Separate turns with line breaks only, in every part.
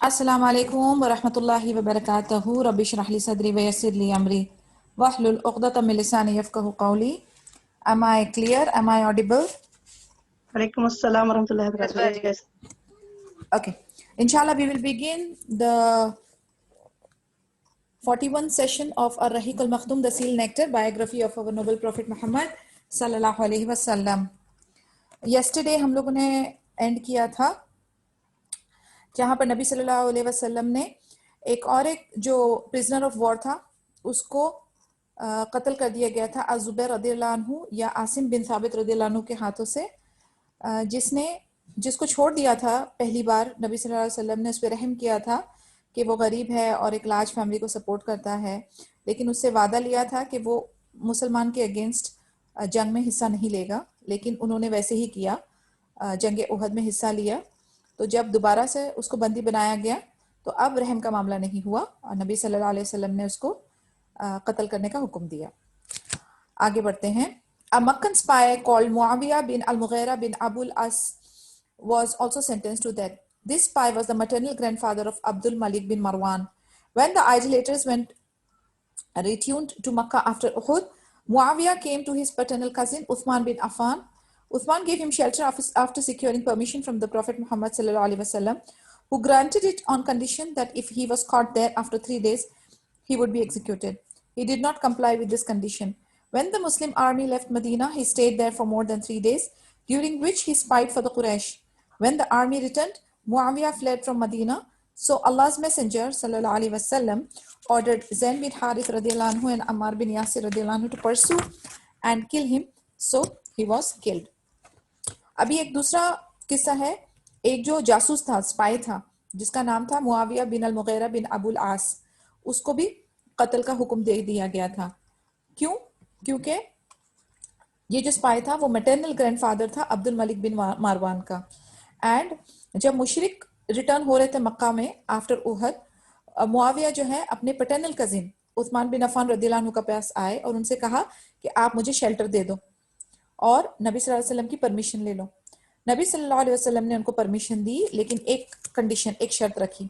अस्सलामु अलैकुम वरहमतुल्लाहि वबरकातुहू रब्बि इश्रह ली सदरी व यस्सिर ली अमरी वहलुल उक़दतम मिन लिसानी यफ़क़हू क़ौली. Am I clear? Am I audible?
वालेकुम अस्सलाम वरहमतुल्लाहि वबरकातुहू. Yes.
Okay. Inshallah, we will begin the 41st session of our Raheequl Makhtum, the Seal Nectar, biography of our noble Prophet Muhammad sallallahu alaihi wasallam. Yesterday हम लोगों ने and किया था जहाँ पर नबी सल्लल्लाहु अलैहि वसल्लम ने एक जो प्रिजनर ऑफ वॉर था उसको कत्ल कर दिया गया था अज़ुबैर रदियल्लाहु अन्हु या आसिम बिन साबित रदियल्लाहु अन्हु के हाथों से, जिसको छोड़ दिया था पहली बार नबी सल्लल्लाहु अलैहि वसल्लम ने उस पर रहम किया था कि वो गरीब है और एक लार्ज फैमिली को सपोर्ट करता है, लेकिन उससे वादा लिया था कि वो मुसलमान के अगेंस्ट जंग में हिस्सा नहीं लेगा, लेकिन उन्होंने वैसे ही किया, जंग उहद में हिस्सा लिया. तो जब दोबारा से उसको बंदी बनाया गया तो अब रहम का मामला नहीं हुआ और नबी सल्लल्लाहु अलैहि वसल्लम ने उसको कत्ल करने का हुक्म दिया. आगे बढ़ते हैं. A Meccan spy called Muawiyah bin al-Mughira bin Abul As was also sentenced to death. This spy was the maternal grandfather of Abdul Malik bin Marwan. When the idolaters went returned to Makkah after Uhud, Muawiyah came to his paternal cousin Uthman bin Affan. Uthman gave him shelter after securing permission from the Prophet Muhammad sallallahu alaihi wasallam, who granted it on condition that if he was caught there after 3 days, he would be executed. He did not comply with this condition. When the Muslim army left Medina, he stayed there for more than 3 days, during which he spied for the Quraysh. When the army returned, Muawiyah fled from Medina. So Allah's Messenger sallallahu alaihi wasallam ordered Zayd bin Harith radiallahu anhu and Ammar bin Yasir radiallahu anhu to pursue and kill him. So he was killed. अभी एक दूसरा किस्सा है. एक जो जासूस था, spy था, जिसका नाम था मुआविया बिन अल-मुगीरा बिन अबुल आस, उसको भी कत्ल का हुक्म दे दिया गया था. क्यों? क्योंकि ये जो स्पाई था वो मैटरनल ग्रैंडफादर था अब्दुल मलिक बिन मारवान का. एंड जब मुशरिक रिटर्न हो रहे थे मक्का में आफ्टर उहद, मुआविया जो है अपने पैटर्नल कजिन उस्मान बिन अफान रदियल्लाहु अन्हु का पास आए और उनसे कहा कि आप मुझे शेल्टर दे दो और नबी सल्लल्लाहु अलैहि वसल्लम की परमिशन ले लो. नबी सल्लल्लाहु अलैहि वसल्लम ने उनको परमिशन दी, लेकिन एक कंडीशन, एक शर्त रखी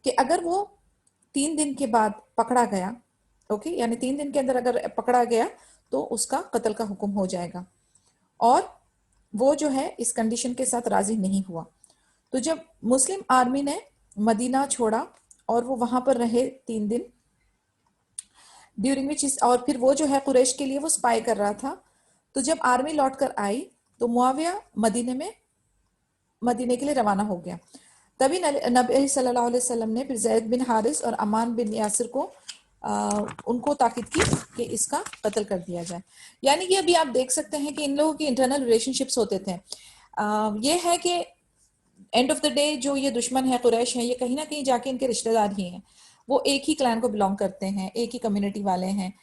कि अगर वो 3 दिन के बाद पकड़ा गया, ओके, यानी 3 दिन के अंदर अगर पकड़ा गया तो उसका कत्ल का हुक्म हो जाएगा. और वो जो है इस कंडीशन के साथ राजी नहीं हुआ. तो जब मुस्लिम आर्मी ने मदीना छोड़ा और वो वहां पर रहे 3 दिन, ड्यूरिंग विच, और फिर वो जो है कुरैश के लिए वो स्पाई कर रहा था. तो जब आर्मी लौट कर आई तो मुआविया मदीने के लिए रवाना हो गया. तभी नबी सल्लल्लाहु अलैहि वसल्लम ने फिर ज़ैद बिन हारिस और अमान बिन यासिर को उनको ताकीद की कि इसका कत्ल कर दिया जाए. यानी कि अभी आप देख सकते हैं कि इन लोगों की इंटरनल रिलेशनशिप्स होते थे. ये है कि एंड ऑफ द डे जो ये दुश्मन है, कुरैश है, ये कहीं ना कहीं जाके इनके रिश्तेदार ही हैं. वो एक ही क्लैन को बिलोंग करते हैं, एक ही कम्युनिटी वाले हैं,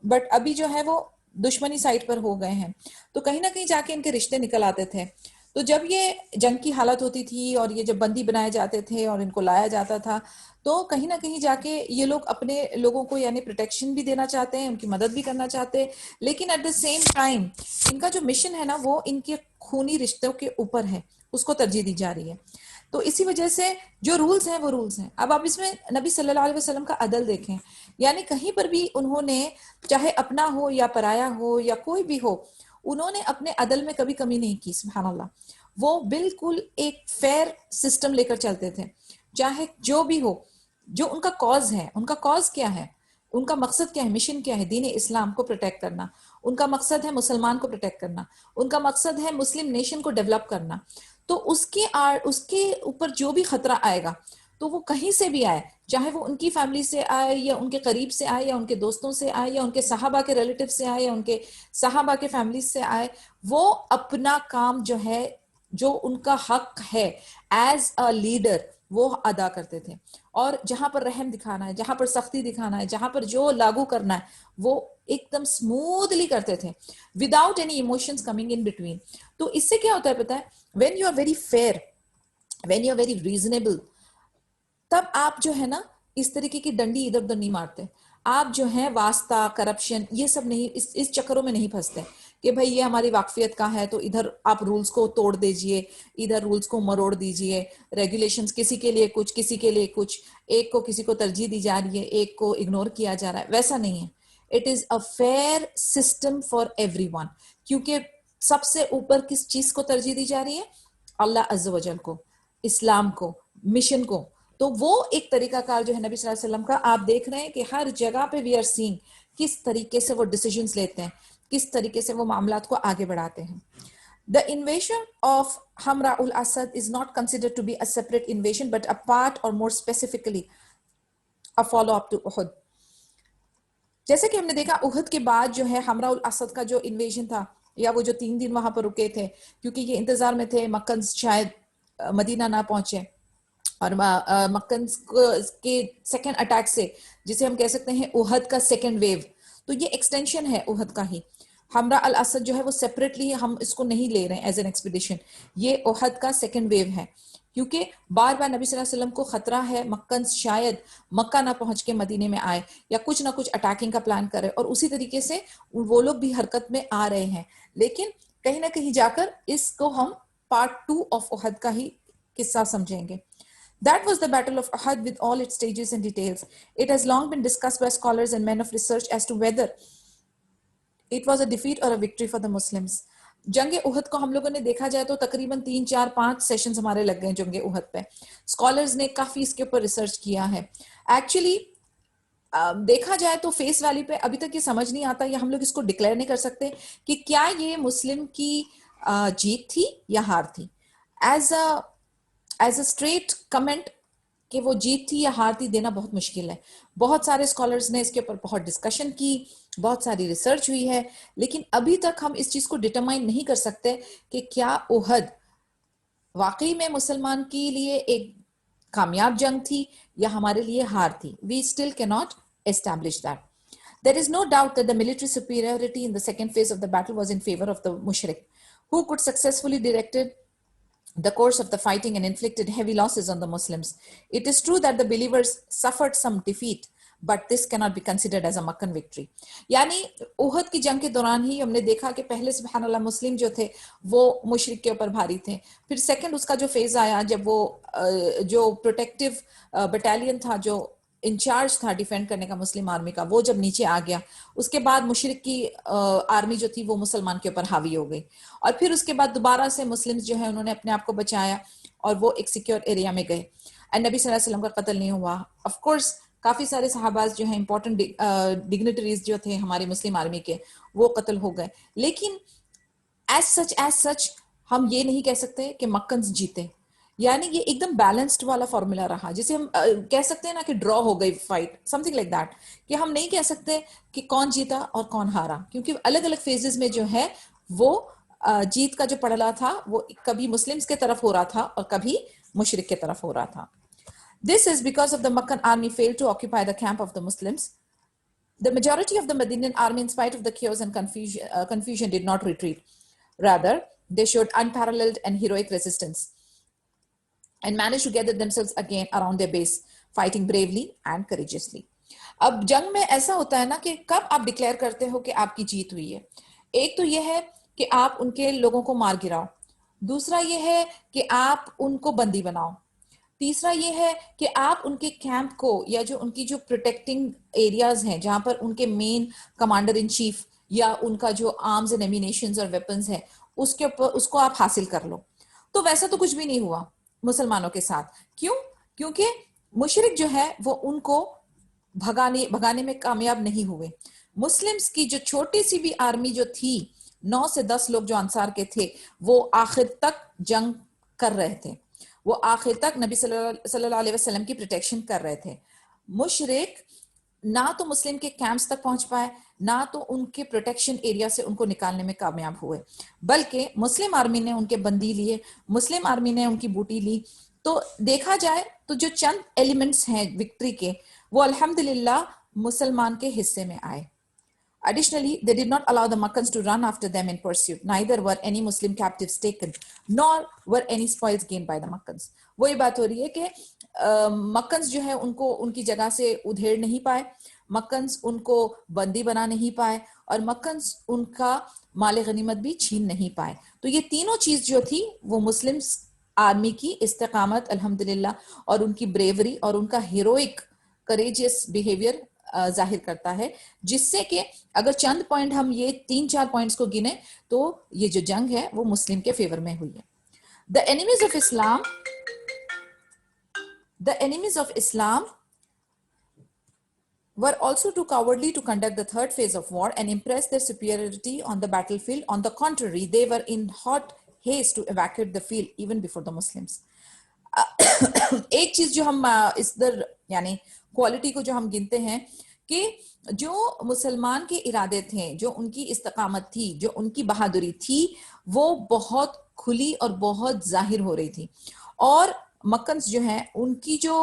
बट अभी जो है वो दुश्मनी साइड पर हो गए हैं. तो कहीं ना कहीं जाके इनके रिश्ते निकल आते थे. तो जब ये जंग की हालत होती थी और ये जब बंदी बनाए जाते थे और इनको लाया जाता था, तो कहीं ना कहीं जाके ये लोग अपने लोगों को यानी प्रोटेक्शन भी देना चाहते हैं, उनकी मदद भी करना चाहते हैं, लेकिन एट द सेम टाइम इनका जो मिशन है ना वो इनके खूनी रिश्तों के ऊपर है, उसको तरजीह दी जा रही है. तो इसी वजह से जो रूल्स हैं वो रूल्स हैं. अब आप इसमें नबी सल्लल्लाहु अलैहि वसल्लम का अदल देखें, यानी कहीं पर भी उन्होंने, चाहे अपना हो या पराया हो या कोई भी हो, उन्होंने अपने अदल में कभी कमी नहीं की. सुभान अल्लाह. वो बिल्कुल एक फेयर सिस्टम लेकर चलते थे, चाहे जो भी हो. जो उनका कॉज है, उनका कॉज क्या है, उनका मकसद क्या है, मिशन क्या है? दीन इस्लाम को प्रोटेक्ट करना. उनका मकसद है मुसलमान को प्रोटेक्ट करना. उनका मकसद है मुस्लिम नेशन को डेवलप करना. तो उसके ऊपर जो भी खतरा आएगा, तो वो कहीं से भी आए, चाहे वो उनकी फैमिली से आए या उनके करीब से आए या उनके दोस्तों से आए या उनके सहाबा के रिलेटिव से आए या उनके सहाबा के फैमिली से आए, वो अपना काम जो है, जो उनका हक है एज अ लीडर, वो अदा करते थे. और जहां पर रहम दिखाना है, जहां पर सख्ती दिखाना है, जहां पर जो लागू करना है, वो एकदम स्मूथली करते थे without any emotions coming in between. तो इससे क्या होता है पता है? When you are very fair, when you are very reasonable, तब आप जो है ना इस तरीके की डंडी इधर उधर नहीं मारते. आप जो है वास्ता, करप्शन, ये सब नहीं, इस चक्करों में नहीं फंसते. कि भाई ये हमारी वाकफियत का है तो इधर आप रूल्स को तोड़ दीजिए, इधर रूल्स को मरोड़ दीजिए, रेगुलेशंस किसी के लिए कुछ, किसी के लिए कुछ, एक को किसी को तरजीह दी जा रही है, एक को इग्नोर किया जा रहा है, वैसा नहीं है। It is a fair system for everyone, क्योंकि सबसे ऊपर किस चीज को तरजीह दी जा रही है? अल्लाह अज़्ज़ वजल को, इस्लाम को, मिशन को। तो वो एक तरीकाकार जो है नबी सल्लल्लाहु अलैहि वसल्लम का, आप देख रहे हैं कि हर जगह पे वी आर सीइंग किस तरीके से वो डिसीजंस लेते हैं, किस तरीके से वो मामलात को आगे बढ़ाते हैं। The invasion of Hamra ul Asad is not considered to be a separate invasion, but a part, or more specifically, a follow-up to Uhud. जैसे कि हमने देखा उहद के बाद जो है हमरा उल असद का जो इन्वेजन था, या वो जो 3 दिन वहां पर रुके थे, क्योंकि ये इंतजार में थे मक्कन शायद मदीना ना पहुंचे, और मक्कन के सेकेंड अटैक से, जिसे हम कह सकते हैं उहद का सेकेंड वेव, तो ये एक्सटेंशन है उहद का ही। हमरा अल असद जो है वो सेपरेटली हम इसको नहीं ले रहे हैं एज एन एक्सपीडिशन, ये उहद का सेकेंड वेव है, क्योंकि बार बार नबी सल्लल्लाहु अलैहि वसल्लम को खतरा है मक्कन शायद मक्का ना पहुंच के मदीने में आए, या कुछ ना कुछ अटैकिंग का प्लान करे, और उसी तरीके से वो लोग भी हरकत में आ रहे हैं। लेकिन कहीं ना कहीं जाकर इसको हम पार्ट 2 ऑफ उहद का ही किस्सा समझेंगे। That was the Battle of Uhud with all its stages and details. It has long been discussed by scholars and men of research as to whether it was a defeat or a victory for the Muslims. जंग उहद को हम लोगों ने देखा जाए तो तकरीबन 3 4 5 sessions हमारे लग गए जंग उहद पे। स्कॉलर्स ने काफी इसके ऊपर रिसर्च किया है। एक्चुअली देखा जाए तो फेस वैल्यू पे अभी तक ये समझ नहीं आता, या हम लोग इसको डिक्लेयर नहीं कर सकते कि क्या ये मुस्लिम की जीत थी या हार थी। एज अ स्ट्रेट कमेंट कि वो जीत थी या हार थी देना बहुत मुश्किल है। बहुत सारे स्कॉलर्स ने इसके ऊपर बहुत डिस्कशन की, बहुत सारी रिसर्च हुई है, लेकिन अभी तक हम इस चीज को डिटरमाइन नहीं कर सकते कि क्या उहद वाकई में मुसलमान के लिए एक कामयाब जंग थी या हमारे लिए हार थी। We still can not establish that. There is no doubt that the military superiority in the second phase of the battle was in favor of the mushrik, who could successfully directed the course of the fighting and inflicted heavy losses on the Muslims. It is true that the believers suffered some defeat, but this cannot be considered as a Meccan victory. यानी उहद की जंग के दौरान ही हमने देखा कि पहले सुबहान अल्लाह मुस्लिम जो थे वो मुशरिक के ऊपर भारी थे, फिर सेकंड उसका जो फेज आया जब वो जो प्रोटेक्टिव बटालियन था, जो इंचार्ज था डिफेंड करने का मुस्लिम आर्मी का, वो जब नीचे आ गया, उसके बाद मुशरिक की आर्मी जो थी वो मुसलमान के ऊपर हावी हो गई, और फिर उसके बाद दोबारा से मुस्लिम्स जो है उन्होंने अपने आप को बचाया और वो एक सिक्योर एरिया में गए, एंड नबी सल्लल्लाहु अलैहि वसल्लम का कत्ल नहीं हुआ। ऑफ कोर्स काफी सारे सहाबाज जो है इंपॉर्टेंट डिग्निटरीज जो थे हमारी मुस्लिम आर्मी के, वो कत्ल हो गए, लेकिन एज सच हम ये नहीं कह सकते कि मक्कन जीते। यानी ये एकदम बैलेंस्ड वाला फॉर्मूला रहा, जिसे हम कह सकते हैं ना कि ड्रॉ हो गई फाइट, समथिंग लाइक दैट, कि हम नहीं कह सकते कि कौन जीता और कौन हारा, क्योंकि अलग अलग फेजेस में जो है वो जीत का जो पड़ला था वो कभी मुस्लिम्स के तरफ हो रहा था और कभी मुशरिक के तरफ हो रहा था। This is because of the Meccan army failed to occupy the camp of the Muslims. The majority of the Medinian army, in spite of the chaos and confusion, did not retreat. Rather, they showed unparalleled and heroic resistance and managed to gather themselves again around their base, fighting bravely and courageously. अब जंग में ऐसा होता है ना कि कब आप डिक्लेयर करते हो कि आपकी जीत हुई है। एक तो यह है कि आप उनके लोगों को मार गिराओ, दूसरा यह है कि आप उनको बंदी बनाओ, तीसरा ये है कि आप उनके कैंप को या जो उनकी जो प्रोटेक्टिंग एरियाज हैं जहां पर उनके मेन कमांडर इन चीफ या उनका जो आर्म्स एंड एमिनेशंस और वेपन्स है उसके ऊपर उसको आप हासिल कर लो। तो वैसा तो कुछ भी नहीं हुआ मुसलमानों के साथ। क्यों? क्योंकि मुशरिक जो है वो उनको भगाने में कामयाब नहीं हुए। मुस्लिम्स की जो छोटी सी भी आर्मी जो थी, 9 से 10 लोग जो अंसार के थे, वो आखिर तक जंग कर रहे थे, वो आखिर तक नबी सल्लल्लाहु अलैहि वसल्लम की प्रोटेक्शन कर रहे थे। मुशरिक ना तो मुस्लिम के कैंप्स तक पहुंच पाए, ना तो उनके प्रोटेक्शन एरिया से उनको निकालने में कामयाब हुए, बल्कि मुस्लिम आर्मी ने उनके बंदी लिए, मुस्लिम आर्मी ने उनकी बूटी ली। तो देखा जाए तो जो चंद एलिमेंट्स हैं विक्ट्री के, वो अल्हम्दुलिल्लाह मुसलमान के हिस्से में आए। Additionally, they did not allow the Makkans to run after them in pursuit. Neither were any Muslim captives taken, nor were any spoils gained by the Makkans. वही बात हो रही है कि मक्कन्स जो है उनको उनकी जगह से उधेड़ नहीं पाए, मक्कन्स उनको बंदी बना नहीं पाए, और मक्कन्स उनका माल गनीमत भी छीन नहीं पाए। तो ये तीनों चीज जो थी वो मुस्लिम्स आर्मी की इस्तेकामत अल्हम्दुलिल्लाह और उनकी ब्रेवरी और उनका हीरोइक करेजियस बिहेवियर जाहिर करता है, जिससे कि अगर चंद पॉइंट हम ये 3-4 पॉइंट्स को गिने तो ये जो जंग है वो मुस्लिम के फेवर में हुई है। The enemies of Islam The enemies of Islam were also too cowardly to conduct the third phase of war and impress their superiority on the battlefield. On the contrary, they were in hot haste to evacuate the field even before the Muslims. एक चीज जो हम इस दर यानी quality को जो हम गिनते हैं कि जो मुसलमान के इरादे थे, जो उनकी इस्तकामत थी, जो उनकी बहादुरी थी, वो बहुत खुली और बहुत जाहिर हो रही थी। और मक्कन्स जो है उनकी जो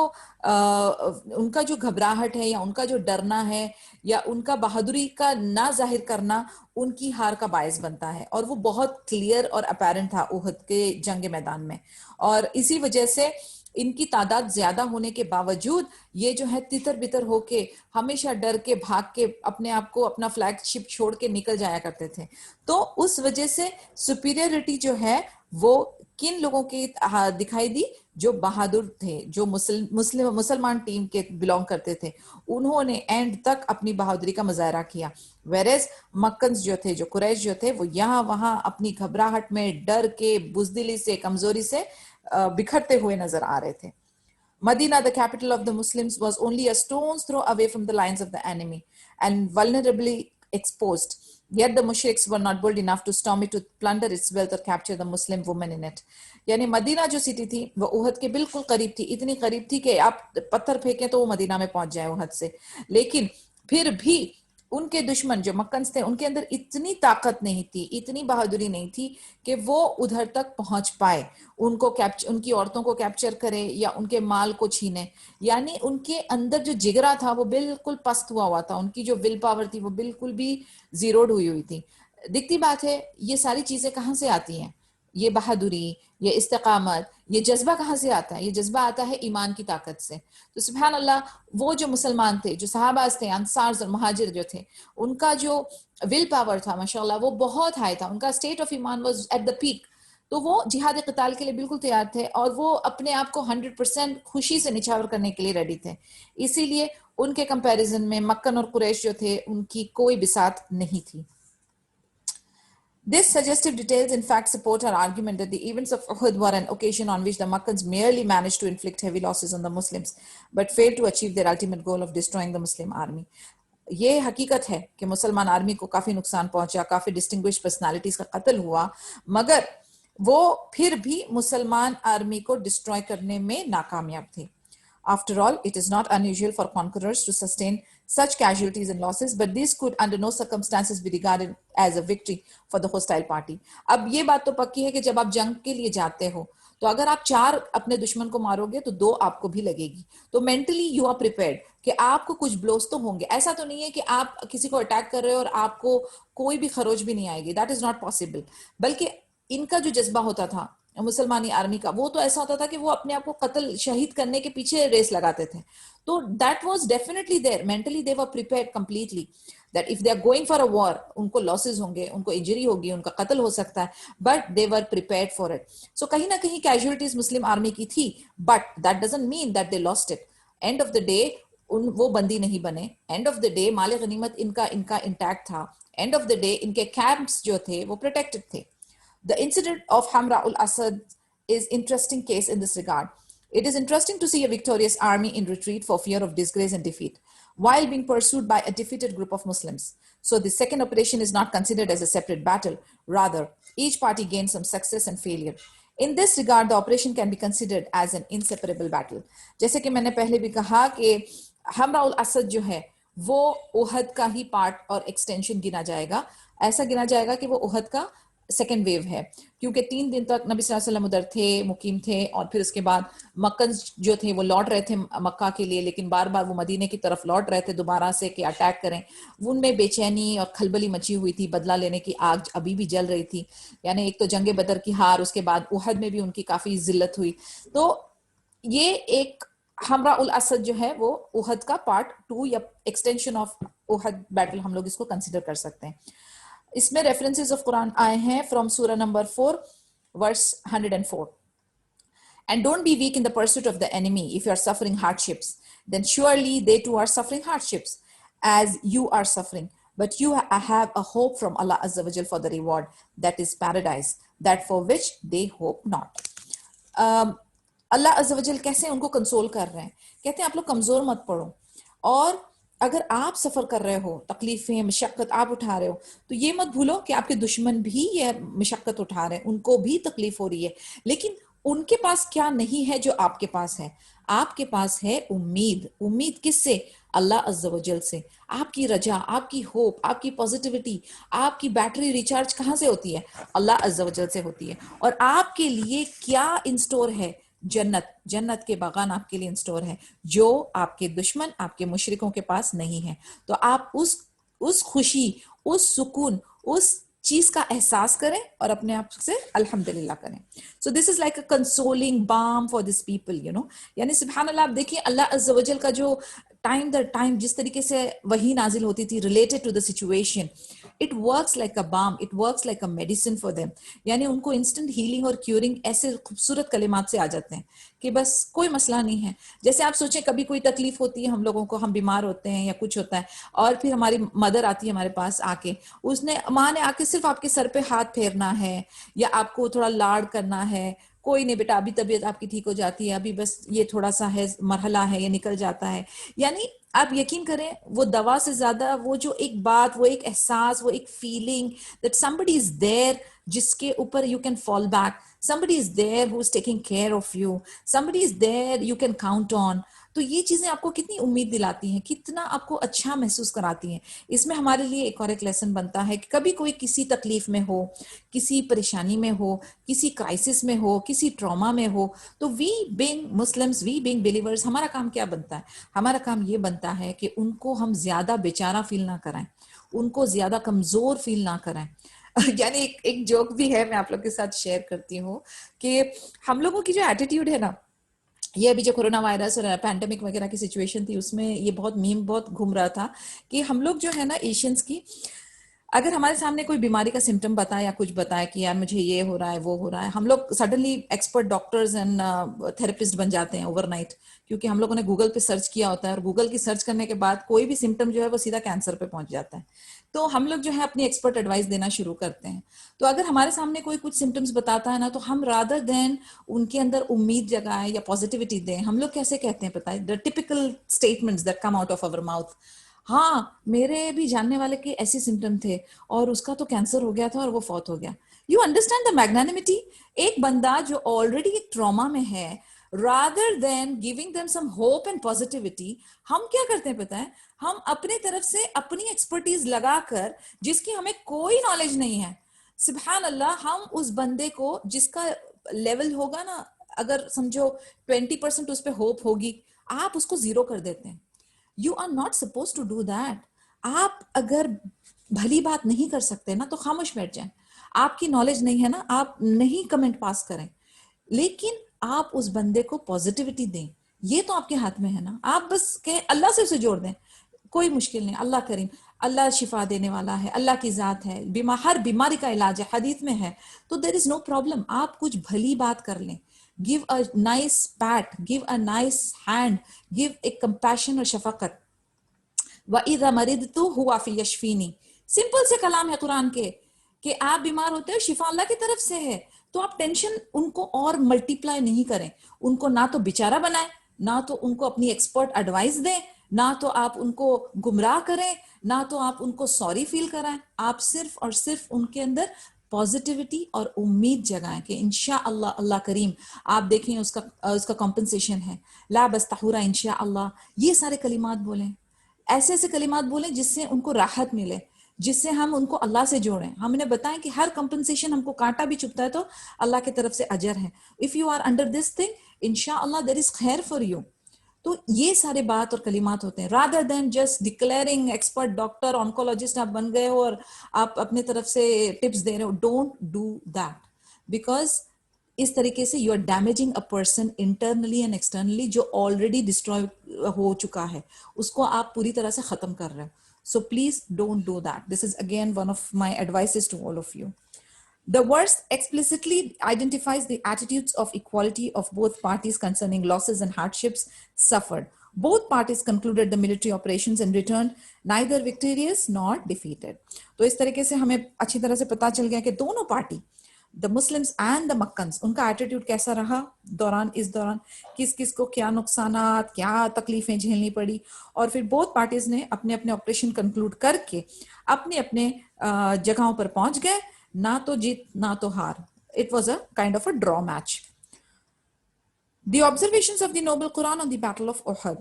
उनका जो घबराहट है या उनका जो डरना है या उनका बहादुरी का ना जाहिर करना उनकी हार का बायस बनता है, और वो बहुत क्लियर और अपेरेंट था उहद के जंग मैदान में। और इसी वजह से इनकी तादाद ज्यादा होने के बावजूद ये जो है तितर बितर होके हमेशा डर के भाग के अपने आप को अपना फ्लैगशिप छोड़ के निकल जाया करते थे। तो उस वजह से सुपीरियरिटी जो है वो किन लोगों की दिखाई दी, जो बहादुर थे, जो मुसलमान टीम के बिलोंग करते थे, उन्होंने एंड तक अपनी बहादुरी का मुजाहरा किया। वेरेज मक्कन्स जो थे, जो कुरैश जो थे, वो यहाँ वहां अपनी घबराहट में डर के बुजदिली से कमजोरी से बिखरते हुए नजर आ रहे थे। Medina, the capital of the Muslims, was only a stone's throw away from the lines of the enemy and vulnerably exposed. Yet the mushriks were not bold enough to storm it to plunder its wealth or capture the Muslim women in it. यानी Medina जो city थी वो उहद के बिल्कुल करीब थी, इतनी करीब थी कि आप पत्थर फेंकें तो वो मदीना में पहुंच जाए उहद से। लेकिन फिर भी उनके दुश्मन जो मक्कन्स थे उनके अंदर इतनी ताकत नहीं थी, इतनी बहादुरी नहीं थी कि वो उधर तक पहुंच पाए, उनको कैप्चर, उनकी औरतों को कैप्चर करे या उनके माल को छीने। यानी उनके अंदर जो जिगरा था वो बिल्कुल पस्त हुआ था, उनकी जो विल पावर थी वो बिल्कुल भी जीरोड हुई थी। दिखती बात है ये सारी चीजें कहाँ से आती हैं, ये बहादुरी, ये इस्तेकामत, ये जज्बा कहाँ से आता है? ये जज्बा आता है ईमान की ताकत से। तो सुभान अल्लाह, वो जो मुसलमान थे, जो सहाबाज थे, अंसार और महाजिर जो थे, उनका जो विल पावर था माशाल्लाह वो बहुत हाई था, उनका स्टेट ऑफ ईमान वाज एट द पीक। तो वो जिहाद क़िताल के लिए बिल्कुल तैयार थे और वो अपने आप को 100% खुशी से निछावर करने के लिए रेडी थे। इसीलिए उनके कंपैरिजन में मक्कन और कुरैश जो थे उनकी कोई बिसात नहीं थी। This suggestive details in fact support our argument that the events of Uhud were an occasion on which the Makkans merely managed to inflict heavy losses on the Muslims, but failed to achieve their ultimate goal of destroying the Muslim army. ये हकीकत है कि मुसलमान army को काफी नुकसान पहुंचा, काफी डिस्टिंग्विश्ड पर्सनालिटीज का कत्ल हुआ, मगर वो फिर भी मुसलमान आर्मी को डिस्ट्रॉय करने में नाकामयाब थे। After all, it is not unusual for conquerors to sustain such casualties and losses, but these could under no circumstances be regarded as a victory for the hostile party. अब ये बात तो पक्की है कि जब आप जंग के लिए जाते हो तो अगर आप 4 अपने दुश्मन को मारोगे तो 2 आपको भी लगेगी। तो मेंटली यू आर प्रिपेयर्ड कि आपको कुछ ब्लोस तो होंगे। ऐसा तो नहीं है कि आप किसी को अटैक कर रहे हो और आपको कोई भी खरोच भी नहीं आएगी, दैट इज नॉट पॉसिबल। बल्कि इनका जो जज्बा होता था मुसलमानी आर्मी का, वो तो ऐसा होता था कि वो अपने आप को कत्ल शहीद करने के पीछे रेस लगाते थे। तो that was definitely there, mentally they were prepared completely that if they are going for a war, उनको लॉसेस होंगे, उनको इंजरी होगी, उनका कत्ल हो सकता है, but they were prepared for it. So कहीं ना कहीं कैजुअलिटीज मुस्लिम आर्मी की थी, but that doesn't mean that they lost it. End of the day वो बंदी नहीं बने, एंड ऑफ द डे माल गनीमत इनका इंटैक्ट था, एंड ऑफ द डे इनके कैंप्स जो थे वो प्रोटेक्टेड थे। The incident of Hamra'ul Asad is an interesting case in this regard. It is interesting to see a victorious army in retreat for fear of disgrace and defeat, while being pursued by a defeated group of Muslims. So the second operation is not considered as a separate battle. Rather, each party gained some success and failure. In this regard, the operation can be considered as an inseparable battle. जैसे कि मैंने पहले भी कहा कि हमराउल असद जो है वो उहद का ही पार्ट और एक्सटेंशन गिना जाएगा। ऐसा गिना जाएगा कि वो उहद का सेकेंड वेव है, क्योंकि 3 दिन तक नबी सल्लल्लाहु अलैहि वसल्लम उधर थे, मुकीम थे, और फिर उसके बाद मक्कन जो थे वो लौट रहे थे मक्का के लिए, लेकिन बार बार वो मदीने की तरफ लौट रहे थे दोबारा से कि अटैक करें। उनमें बेचैनी और खलबली मची हुई थी, बदला लेने की आग अभी भी जल रही थी। यानी एक तो जंगे बदर की हार, उसके बाद उहद में भी उनकी काफी जिल्लत हुई। तो ये एक हमरा उल असद जो है वो उहद का पार्ट 2 या एक्सटेंशन ऑफ उहद बैटल हम लोग इसको कंसिडर कर सकते हैं। इसमें रेफरेंसेस ऑफ कुरान आए हैं फ्रॉम सूरा number 4 verse 104। And don't be weak in the pursuit of the enemy. If you are suffering hardships, then surely they too are suffering hardships as you are suffering. But you have a hope from Allah Azza wa Jal for the reward that is paradise, that for which they hope not. अल्लाह अज़्ज़ा वजल कैसे उनको console कर रहे हैं, कहते हैं आप लोग कमजोर मत पड़ो, और अगर आप सफर कर रहे हो, तकलीफें मशक्कत आप उठा रहे हो, तो ये मत भूलो कि आपके दुश्मन भी ये मशक्कत उठा रहे हैं, उनको भी तकलीफ हो रही है, लेकिन उनके पास क्या नहीं है जो आपके पास है? आपके पास है उम्मीद। उम्मीद किससे? अल्लाह अज़्ज़ा वजल से। आपकी रजा, आपकी होप, आपकी पॉजिटिविटी, आपकी बैटरी रिचार्ज कहाँ से होती है? अल्लाह अज़्ज़ा वजल से होती है। और आपके लिए क्या इन स्टोर है? जन्नत, जन्नत के बागान आपके लिए इन स्टोर है, जो आपके दुश्मन, आपके मुशरिकों के पास नहीं है। तो आप उस खुशी, उस सुकून, उस चीज का एहसास करें और अपने आप से अल्हम्दुलिल्लाह करें। So this is like a consoling balm for this people, you know. यानी सुभान अल्लाह, आप देखिए अल्लाह अज़्ज़ा वजल का जो टाइम दर टाइम जिस तरीके से वही नाजिल होती थी related to the situation, it works like a balm, it works like a medicine for them. यानी उनको इंस्टेंट हीलिंग और क्यूरिंग ऐसे खूबसूरत कलिमात से आ जाते हैं कि बस कोई मसला नहीं है। जैसे आप सोचें कभी कोई तकलीफ होती है हम लोगों को, हम बीमार होते हैं या कुछ होता है, और फिर हमारी मदर आती है हमारे पास आके, उसने माँ ने आके सिर्फ आपके सर पे हाथ फेरना है या आपको थोड़ा लाड़ करना है, कोई नहीं बेटा अभी तबीयत आपकी ठीक हो जाती है, अभी बस ये थोड़ा सा है मरहला है, ये निकल जाता है। यानी आप यकीन करें वो दवा से ज्यादा वो जो एक बात, वो एक एहसास, वो एक feeling that somebody is there जिसके ऊपर you can fall back, somebody is there who is taking care of you, somebody is there you can count on। तो ये चीजें आपको कितनी उम्मीद दिलाती हैं, कितना आपको अच्छा महसूस कराती हैं। इसमें हमारे लिए एक और एक लेसन बनता है कि कभी कोई किसी तकलीफ में हो, किसी परेशानी में हो, किसी क्राइसिस में हो, किसी ट्रॉमा में हो, तो we being Muslims, we being believers, हमारा काम क्या बनता है? हमारा काम ये बनता है कि उनको हम ज्यादा बेचारा फील ना कराएं, उनको ज्यादा कमजोर फील ना कराएं। यानी एक जोक भी है, मैं आप लोग के साथ शेयर करती हूँ कि हम लोगों की जो एटीट्यूड है ना, ये अभी जो कोरोना वायरस और पैंडेमिक वगैरह की सिचुएशन थी उसमें ये बहुत मीम बहुत घूम रहा था कि हम लोग जो है ना एशियंस की, अगर हमारे सामने कोई बीमारी का सिम्टम बताए या कुछ बताए कि यार मुझे ये हो रहा है वो हो रहा है, हम लोग suddenly expert doctors and therapist बन जाते हैं ओवरनाइट, क्योंकि हम लोगों ने गूगल पे सर्च किया होता है और गूगल की सर्च करने के बाद कोई भी सिम्टम जो है वो सीधा कैंसर पे पहुंच जाता है। तो हम लोग जो है अपनी एक्सपर्ट एडवाइस देना शुरू करते हैं। तो अगर हमारे सामने कोई कुछ सिम्टम्स बताता है ना, तो हम रादर देन उनके अंदर उम्मीद जगाएं या पॉजिटिविटी दें, हम लोग कैसे कहते हैं पता है? The typical statements that come out of our mouth, हाँ मेरे भी जानने वाले के ऐसे सिम्टम थे और उसका तो कैंसर हो गया था और वो फौत हो गया। You understand the magnanimity? एक बंदा जो ऑलरेडी एक ट्रॉमा में है, rather than giving them some hope and positivity, हम क्या करते हैं पता है? हम अपने तरफ से अपनी एक्सपर्टीज लगाकर, जिसकी हमें कोई नॉलेज नहीं है, सुभान अल्लाह, हम उस बंदे को जिसका लेवल होगा ना, अगर समझो 20% उस पर होप होगी, आप उसको जीरो कर देते हैं। You are not suppose to do that. आप अगर भली बात नहीं कर सकते ना, तो खामोश बैठ जाएं। आपकी नॉलेज नहीं है ना, आप नहीं कमेंट पास करें, लेकिन आप उस बंदे को पॉजिटिविटी दें। ये तो आपके हाथ में है ना, आप बस कहें अल्लाह से उसे जोड़ दें, कोई मुश्किल नहीं, अल्लाह करीम, अल्लाह शिफा देने वाला है, अल्लाह की जात है, हर बीमारी का इलाज है, हदीस में है, तो देर इज नो प्रॉब्लम। आप कुछ भली बात कर लें, give a nice PAT, give a nice hand, give a compassion और शफकत। वइज़ा मरिदतु हुवा फी यशफीनी, सिंपल से कलाम है कुरान के कि आप बीमार होते हो, शिफा अल्लाह की तरफ से है। तो आप टेंशन उनको और मल्टीप्लाई नहीं करें, उनको ना तो बेचारा बनाएं, ना तो उनको अपनी एक्सपर्ट एडवाइस दें, ना तो आप उनको गुमराह करें, ना तो आप उनको सॉरी फील कराएं। आप सिर्फ और सिर्फ उनके अंदर पॉजिटिविटी और उम्मीद जगाएं कि इंशाअल्लाह अल्लाह करीम, आप देखें उसका उसका कॉम्पनसेशन है, ला बस्तहुरा इंशाअल्लाह। ये सारे कलिमात बोलें, ऐसे ऐसे कलिमात बोलें जिससे उनको राहत मिले, जिससे हम उनको अल्लाह से जोड़ें। हमने बताया कि हर कंपनसेशन, हमको कांटा भी चुभता है तो अल्लाह की तरफ से अजर है। If you are under this thing, इंशाअल्लाह देयर इज खैर फॉर यू। तो ये सारे बात और कलिमात होते हैं, rather than just declaring expert doctor oncologist आप बन गए हो और आप अपने तरफ से टिप्स दे रहे हो। डोंट डू दैट, बिकॉज इस तरीके से you are damaging a person internally and externally, जो ऑलरेडी डिस्ट्रॉय हो चुका है, उसको आप पूरी तरह से खत्म कर रहे हो. So please don't do that. This is again one of my advices to all of you. The verse explicitly identifies the attitudes of equality of both parties concerning losses and hardships suffered. Both parties concluded the military operations and returned neither victorious nor defeated. तो इस तरीके से हमें अच्छी तरह से पता चल गया कि दोनों party, the Muslims and the Meccans, उनका एटीट्यूड कैसा रहा इस दौरान किस किस को क्या नुकसानात, क्या तकलीफें झेलनी पड़ी, और फिर बोथ पार्टीज ने अपने अपने ऑपरेशन कंक्लूड करके अपने अपने जगहों पर पहुंच गए, ना तो जीत ना तो हार. It was a kind of a draw match. The observations of the Noble Quran on the Battle of Uhud.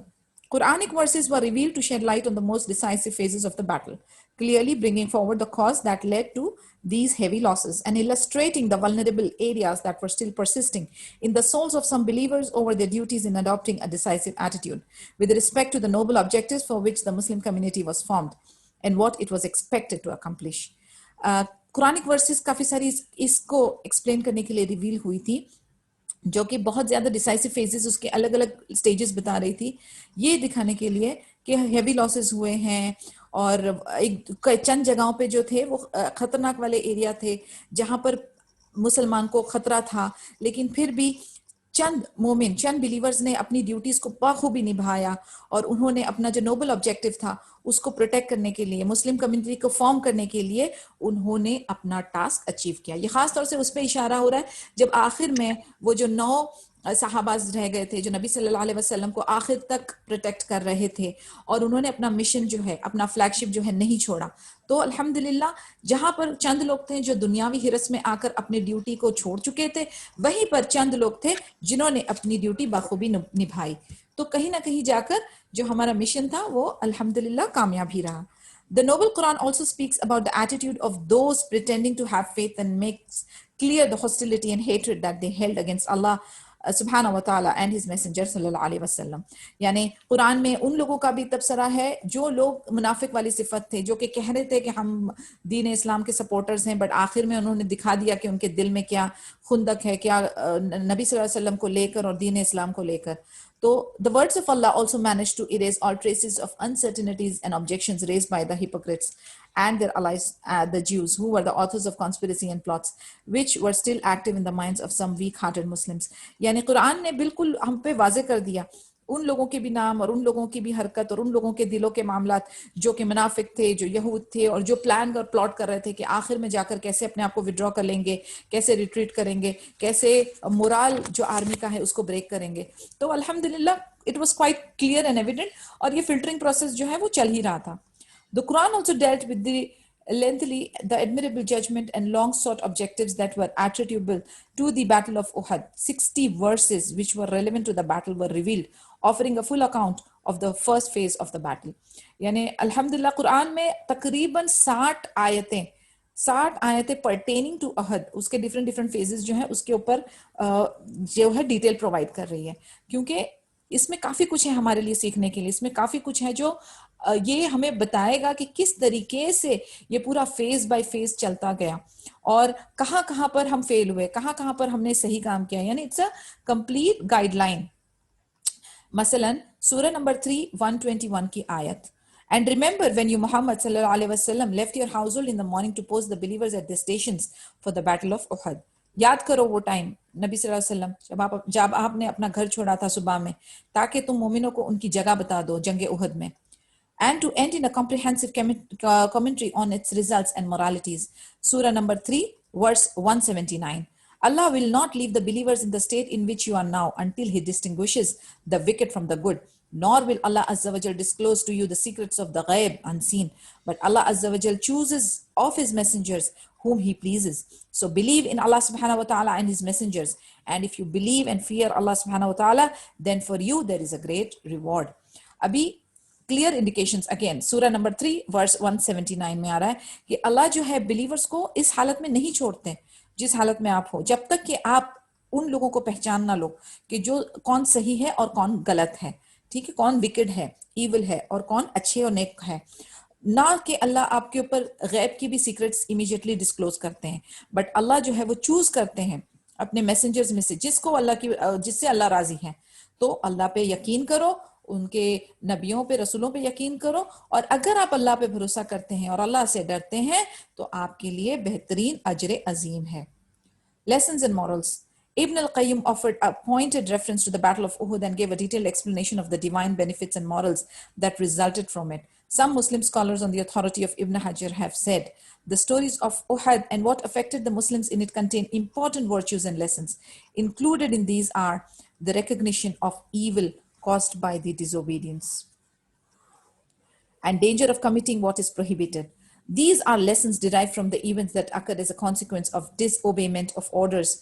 Quranic verses were revealed to shed light on the most decisive phases of the battle, clearly bringing forward the cause that led to these heavy losses and illustrating the vulnerable areas that were still persisting in the souls of some believers over their duties in adopting a decisive attitude with respect to the noble objectives for which the Muslim community was formed and what it was expected to accomplish. Quranic verses काफी सारी इसको explain करने के लिए reveal हुई थी, जो कि बहुत ज्यादा डिसाइसिव फेजेस, उसके अलग अलग स्टेजेस बता रही थी, ये दिखाने के लिए कि हेवी लॉसेस हुए हैं और एक चंद जगहों पे जो थे वो खतरनाक वाले एरिया थे जहां पर मुसलमान को खतरा था, लेकिन फिर भी चंद बिलीवर्स ने अपनी ड्यूटीज को बखूबी निभाया और उन्होंने अपना जो नोबल ऑब्जेक्टिव था उसको प्रोटेक्ट करने के लिए, मुस्लिम कम्युनिटी को फॉर्म करने के लिए उन्होंने अपना टास्क अचीव किया. ये खास तौर से उस पर इशारा हो रहा है जब आखिर में वो जो 9 सहाबाज रह गए थे जो नबी सल्लल्लाहु अलैहि वसल्लम को आखिर तक प्रोटेक्ट कर रहे थे और उन्होंने अपना मिशन जो है, अपना फ्लैगशिप जो है नहीं छोड़ा. तो अल्हम्दुलिल्लाह जहां पर चंद लोग थे जो दुनियावी हिरस में आकर अपनी ड्यूटी को छोड़ चुके थे, वहीं पर चंद लोग थे जिन्होंने अपनी ड्यूटी बखूबी निभाई. तो कहीं ना कहीं जाकर जो हमारा मिशन था वो अल्हम्दुलिल्लाह कामयाब ही रहा. The Noble Quran also speaks about the attitude of those pretending to have faith and makes clear the hostility and hatred that they held against Allah सुबहाना व तआला एंड हिज मैसेंजर सल्लल्लाहु अलैहि वसल्लम. यानी कुरान में उन लोगों का भी तबसरा है जो लोग मुनाफिक वाली सिफत थे, जो कि कह रहे थे कि हम दीन इस्लाम के सपोर्टर्स हैं, बट आखिर में उन्होंने दिखा दिया कि उनके दिल में क्या खुंदक है, क्या नबी सल्लल्लाहु अलैहि वसल्लम को लेकर और दीन इस्लाम को लेकर. So the words of Allah also managed to erase all traces of uncertainties and objections raised by the hypocrites and their allies, the Jews, who were the authors of conspiracy and plots, which were still active in the minds of some weak-hearted Muslims. यानी कुरान ने बिल्कुल हम पे वाजे कर दिया उन लोगों के भी नाम और उन लोगों की भी हरकत और उन लोगों के दिलों के मामलात जो कि मुनाफिक थे, जो यहूद थे और जो प्लान और प्लॉट कर रहे थे कि आखिर में जाकर कैसे अपने आप को विड्रॉ कर लेंगे, कैसे रिट्रीट करेंगे, कैसे मोरल जो आर्मी का है उसको ब्रेक करेंगे. तो अल्हम्दुलिल्लाह it was quite clear and evident और ये फिल्टरिंग प्रोसेस जो है वो चल ही रहा था. The Quran also dealt with lengthily the admirable judgment and long sought objectives that were attributable to the Battle of Uhud. 60 verses which were relevant to the battle were revealed, offering a full account of the first phase of the battle. यानी अल्हम्दुलिल्लाह कुरान में तकरीबन 60 आयतें pertaining to अहद, उसके different phases जो है उसके ऊपर जो है डिटेल प्रोवाइड कर रही है, क्योंकि इसमें काफी कुछ है हमारे लिए सीखने के लिए. इसमें काफी कुछ है जो ये हमें बताएगा कि किस तरीके से ये पूरा फेज बाय फेज चलता गया और कहाँ कहाँ पर हम फेल हुए, कहाँ कहाँ पर हमने सही काम किया. यानी इट्स अ कंप्लीट गाइडलाइन. मसलन सूरह नंबर 3 121 की आयत, and remember when you Muhammad sallallahu alaihi wasallam left your household in the morning to post the believers at their stations for the battle of Uhud. याद करो वो time नबी सल्लल्लाहु अलैहि वसल्लम जब आपने अपना घर छोड़ा था सुबह में ताकि तुम मोमिनों को उनकी जगह बता दो जंग उहद में, and to end in a comprehensive commentary on its results and moralities. Surah number 3 verse 179. Allah will not leave the believers in the state in which you are now until he distinguishes the wicked from the good, nor will Allah Azza wa Jal disclose to you the secrets of the ghaib unseen, but Allah Azza wa Jal chooses of his messengers whom he pleases. So believe in Allah subhanahu wa ta'ala and his messengers, and if you believe and fear Allah subhanahu wa ta'ala, then for you there is a great reward. Abhi clear indications again सूरह number 3 verse 179 में आ रहा है कि अल्लाह जो है believers को इस हालत में नहीं छोड़ते जिस हालत में आप हो, जब तक कि आप उन लोगों को पहचान ना लो कि जो कौन सही है और कौन गलत है, ठीक है, कौन विकेड है, इविल है और कौन अच्छे और नेक है. ना कि अल्लाह आपके ऊपर गैब की भी सीक्रेट्स इमीडिएटली डिस्क्लोज करते हैं, बट अल्लाह जो है वो चूज करते हैं अपने मैसेंजर्स में से जिससे अल्लाह राजी है, तो अल्लाह पे यकीन करो, उनके नबियों पे, रसूलों पे यकीन करो, और अगर आप अल्लाह पे भरोसा करते हैं और अल्लाह से डरते हैं तो आपके लिए बेहतरीन अजर अजीम है। Lessons and morals. Ibn al-Qayyim offered a pointed reference to the Battle of Uhud and gave a detailed explanation of the divine benefits and morals that resulted from it. Some Muslim scholars, on the authority of Ibn Hajar, have said the stories of Uhud and what affected the Muslims in it contain important virtues and lessons. Included in these are the recognition of evil caused by the disobedience and danger of committing what is prohibited. These are lessons derived from the events that occurred as a consequence of disobeyment of orders,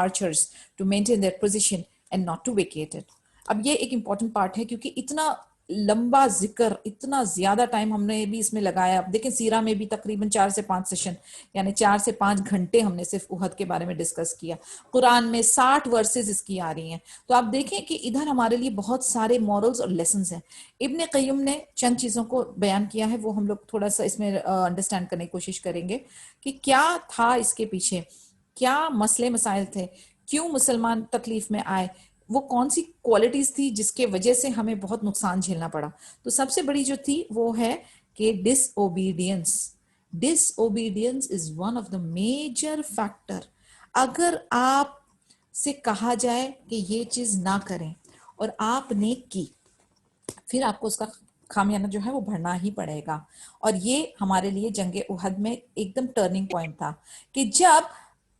archers to maintain their position and not to vacate it. अब ये एक important part है क्योंकि इतना लंबा जिक्र, इतना ज्यादा टाइम हमने भी इसमें लगाया। अब देखें, सीरा में भी तकरीबन 4 से 5 सेशन, यानी 4 से 5 घंटे हमने सिर्फ उहद के बारे में डिस्कस किया। कुरान में 60 वर्सेस इसकी आ रही हैं, तो आप देखें कि इधर हमारे लिए बहुत सारे मॉरल्स और लेसन्स हैं। इब्ने क़य्युम ने चंद चीज़ों को बयान किया है, वो हम लोग थोड़ा सा इसमें अंडरस्टैंड करने की कोशिश करेंगे कि क्या था इसके पीछे, क्या मसले मसाइल थे, क्यों मुसलमान तकलीफ में आए, वो कौन सी क्वालिटीज थी जिसके वजह से हमें बहुत नुकसान झेलना पड़ा। तो सबसे बड़ी जो थी वो है कि disobedience. Disobedience is one of the major factor. अगर आप से कहा जाए कि ये चीज ना करें और आपने की, फिर आपको उसका खामियाना जो है वो भरना ही पड़ेगा। और ये हमारे लिए जंग उहद में एकदम टर्निंग पॉइंट था कि जब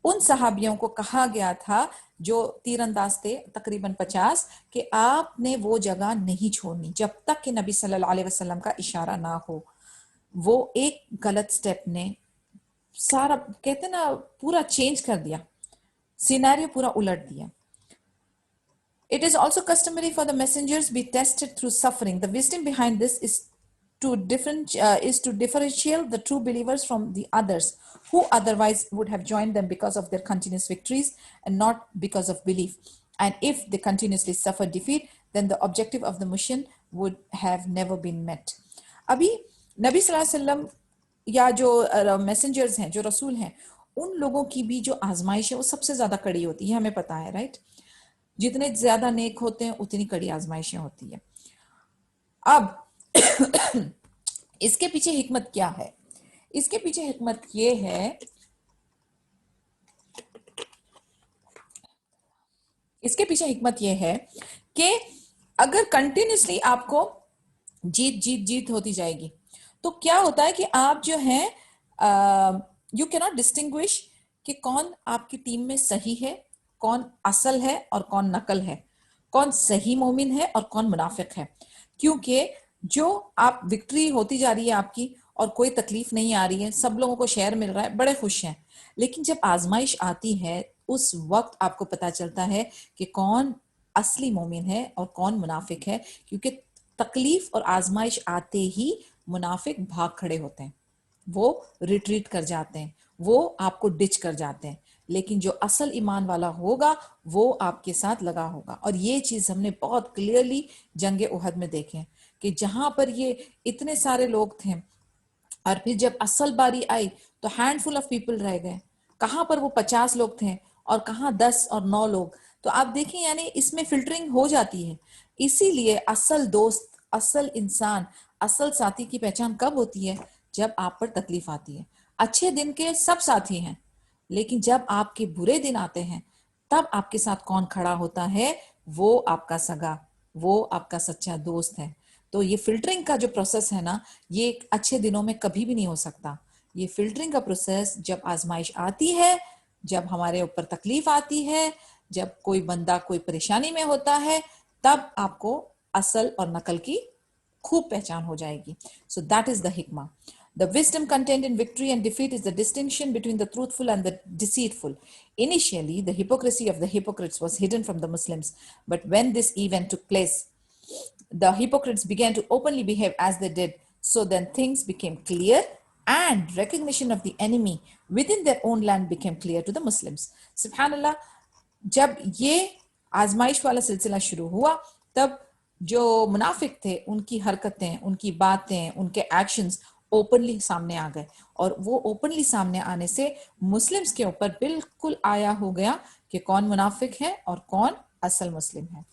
उन सहाबियों को कहा गया था जो तीरंदाज थे तकरीबन 50, कि आपने वो जगह नहीं छोड़नी जब तक कि नबी सल्लल्लाहु अलैहि वसल्लम का इशारा ना हो। वो एक गलत स्टेप ने सारा, कहते ना, पूरा चेंज कर दिया, सिनेरियो पूरा उलट दिया। It is also customary for the messengers be tested through suffering. The wisdom behind this is to differentiate the true believers from the others who otherwise would have joined them because of their continuous victories and not because of belief. And if they continuously suffer defeat, then the objective of the mission would have never been met. अभी नबी सल्लल्लाहु अलैहि वसल्लम या जो messengers हैं, जो रसूल हैं, उन लोगों की भी जो आजमाइश है वो सबसे ज्यादा कड़ी होती है, हमें पता है, राइट? जितने ज्यादा नेक होते हैं उतनी कड़ी आजमाइशें होती है। अब इसके पीछे हिकमत क्या है? इसके पीछे हिकमत ये है, इसके पीछे हिकमत ये है कि अगर कंटिन्यूसली आपको जीत जीत जीत होती जाएगी तो क्या होता है कि आप जो है यू कैन नॉट डिस्टिंग्विश कि कौन आपकी टीम में सही है, कौन असल है और कौन नकल है, कौन सही मोमिन है और कौन मुनाफिक है। क्योंकि जो आप विक्ट्री होती जा रही है आपकी और कोई तकलीफ नहीं आ रही है, सब लोगों को शेयर मिल रहा है, बड़े खुश हैं, लेकिन जब आजमाइश आती है उस वक्त आपको पता चलता है कि कौन असली मोमिन है और कौन मुनाफिक है। क्योंकि तकलीफ और आजमाइश आते ही मुनाफिक भाग खड़े होते हैं, वो रिट्रीट कर जाते हैं, वो आपको डिच कर जाते हैं, लेकिन जो असल ईमान वाला होगा वो आपके साथ लगा होगा। और ये चीज हमने बहुत क्लियरली जंग उहद में देखे कि जहां पर ये इतने सारे लोग थे और फिर जब असल बारी आई तो हैंडफुल ऑफ पीपल रह गए। कहां पर वो 50 लोग थे और कहां 10 और 9 लोग। तो आप देखें, यानी इसमें फिल्टरिंग हो जाती है। इसीलिए असल दोस्त, असल इंसान, असल साथी की पहचान कब होती है? जब आप पर तकलीफ आती है। अच्छे दिन के सब साथी हैं, लेकिन जब आपके बुरे दिन आते हैं तब आपके साथ कौन खड़ा होता है? वो आपका सगा, वो आपका सच्चा दोस्त है। तो ये फिल्टरिंग का जो प्रोसेस है ना, ये अच्छे दिनों में कभी भी नहीं हो सकता। ये फिल्टरिंग का प्रोसेस जब आजमाइश आती है, जब हमारे ऊपर तकलीफ आती है, जब कोई बंदा कोई परेशानी में होता है, तब आपको असल और नकल की खूब पहचान हो जाएगी। सो दैट इज द हिकमा। The wisdom contained in victory and defeat is the distinction between the truthful and the deceitful. Initially, the hypocrisy of the hypocrites was hidden from the Muslims, but when this event took place, the hypocrites began to openly behave as they did. So then things became clear and recognition of the enemy within their own land became clear to the Muslims. Subhanallah, जब ये आजमाइश वाला सिलसिला शुरू हुआ तब जो मुनाफिक थे उनकी हरकतें, उनकी बातें, उनके एक्शंस ओपनली सामने आ गए, और वो ओपनली सामने आने से मुस्लिम्स के ऊपर बिल्कुल आया हो गया कि कौन मुनाफिक है और कौन असल मुस्लिम है.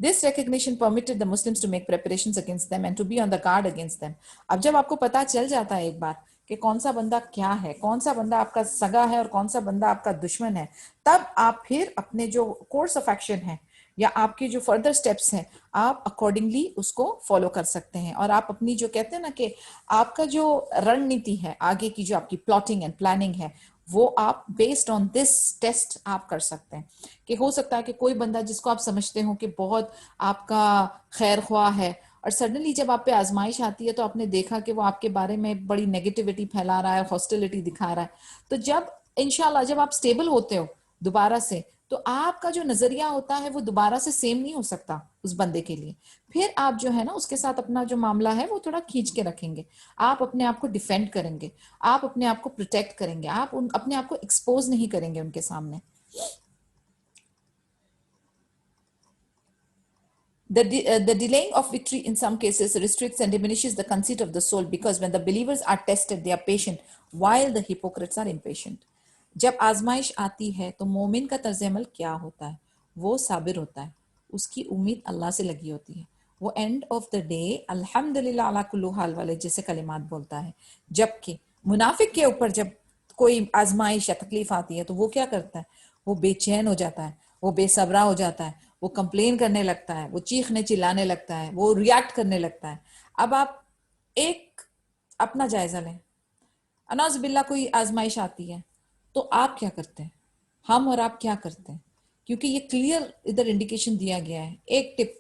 This recognition permitted the Muslims to make preparations against them and to be on the guard against them. अब जब आपको पता चल जाता है एक बार कि कौन सा बंदा क्या है, कौन सा बंदा आपका सगा है और कौन सा बंदा आपका दुश्मन है, तब आप फिर अपने जो कोर्स ऑफ एक्शन है या आपके जो फर्दर स्टेप्स हैं, आप अकॉर्डिंगली उसको फॉलो कर सकते हैं. और आप अपनी जो कहते हैं ना कि आपका जो रणनीति है, आगे की जो आपकी प्लॉटिंग एंड प्लानिंग है, वो आप बेस्ड ऑन दिस टेस्ट आप कर सकते हैं. कि हो सकता है कि कोई बंदा जिसको आप समझते हो कि बहुत आपका खैर ख्वाह है, और सडनली जब आप पे आजमाइश आती है तो आपने देखा कि वो आपके बारे में बड़ी नेगेटिविटी फैला रहा है, हॉस्टिलिटी दिखा रहा है. तो जब इंशाल्लाह जब आप स्टेबल होते हो दोबारा से, तो आपका जो नजरिया होता है वो दोबारा से सेम नहीं हो सकता उस बंदे के लिए. फिर आप जो है ना उसके साथ अपना जो मामला है वो थोड़ा खींच के रखेंगे, आप अपने आप को डिफेंड करेंगे, आप अपने आप को प्रोटेक्ट करेंगे, आप अपने आप को एक्सपोज नहीं करेंगे उनके सामने. The delaying of victory in some cases restricts and diminishes the conceit of the soul, because when the believers are tested, they are patient, while the hypocrites are impatient. जब आजमाइश आती है तो मोमिन का तर्ज अमल क्या होता है? वो साबिर होता है, उसकी उम्मीद अल्लाह से लगी होती है, वो एंड ऑफ द डे अल्हम्दुलिल्लाह अला कुल्लु हाल वाले जैसे कलिमात बोलता है. जबकि मुनाफिक के ऊपर जब कोई आजमाइश या तकलीफ आती है तो वो क्या करता है? वो बेचैन हो जाता है, वो बेसब्रा हो जाता है, वो कंप्लेन करने लगता है, वो चीखने चिल्लाने लगता है, वो रिएक्ट करने लगता है. अब आप एक अपना जायजा लें, अनाज बिल्ला कोई आजमाइश आती है तो आप क्या करते हैं, हम और आप क्या करते हैं? क्योंकि ये क्लियर इधर इंडिकेशन दिया गया है, एक टिप,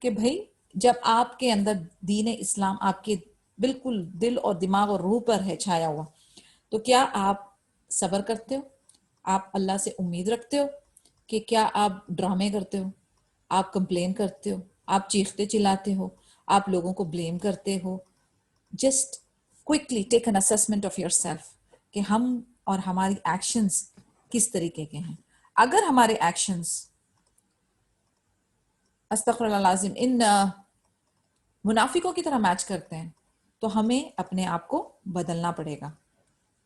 कि भाई जब आपके अंदर दीन इस्लाम आपके बिल्कुल दिल और दिमाग और रूह पर है छाया हुआ, तो क्या आप सब्र करते हो? आप अल्लाह से उम्मीद रखते हो? कि क्या आप ड्रामे करते हो, आप कंप्लेन करते हो, आप चीखते चिल्लाते हो, आप लोगों को ब्लेम करते हो? Just quickly take an assessment of yourself कि हम और हमारी एक्शंस किस तरीके के हैं. अगर हमारे एक्शंस अस्तगफिरुल्लाह लाजिम इन मुनाफिकों की तरह मैच करते हैं तो हमें अपने आप को बदलना पड़ेगा.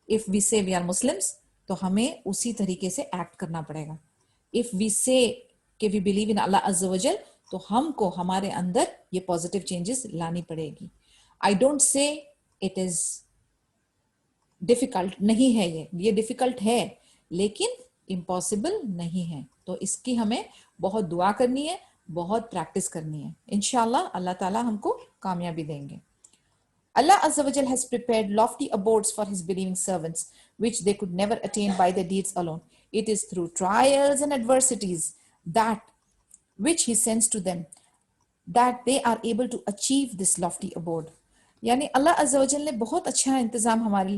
इफ वी से वी आर मुस्लिम्स तो हमें उसी तरीके से एक्ट करना पड़ेगा. इफ वी से कि वी बिलीव इन अल्लाह अज़्ज़ा वजल, तो हमको हमारे अंदर ये पॉजिटिव चेंजेस लानी पड़ेगी. I don't say it is difficult, नहीं है, ये डिफिकल्ट है लेकिन इम्पॉसिबल नहीं है. तो इसकी हमें बहुत दुआ करनी है, बहुत प्रैक्टिस करनी है. इंशाल्लाह अल्लाह ताला हमको कामयाबी देंगे. Allah Azza wa Jal has prepared lofty abodes for his believing servants, which they could never attain by their deeds alone. It is through trials and adversities that which he sends to them that they are able to achieve this lofty abode. यानी अल्लाह अज़्ज़ा वजल ने बहुत अच्छा इंतज़ाम हमारे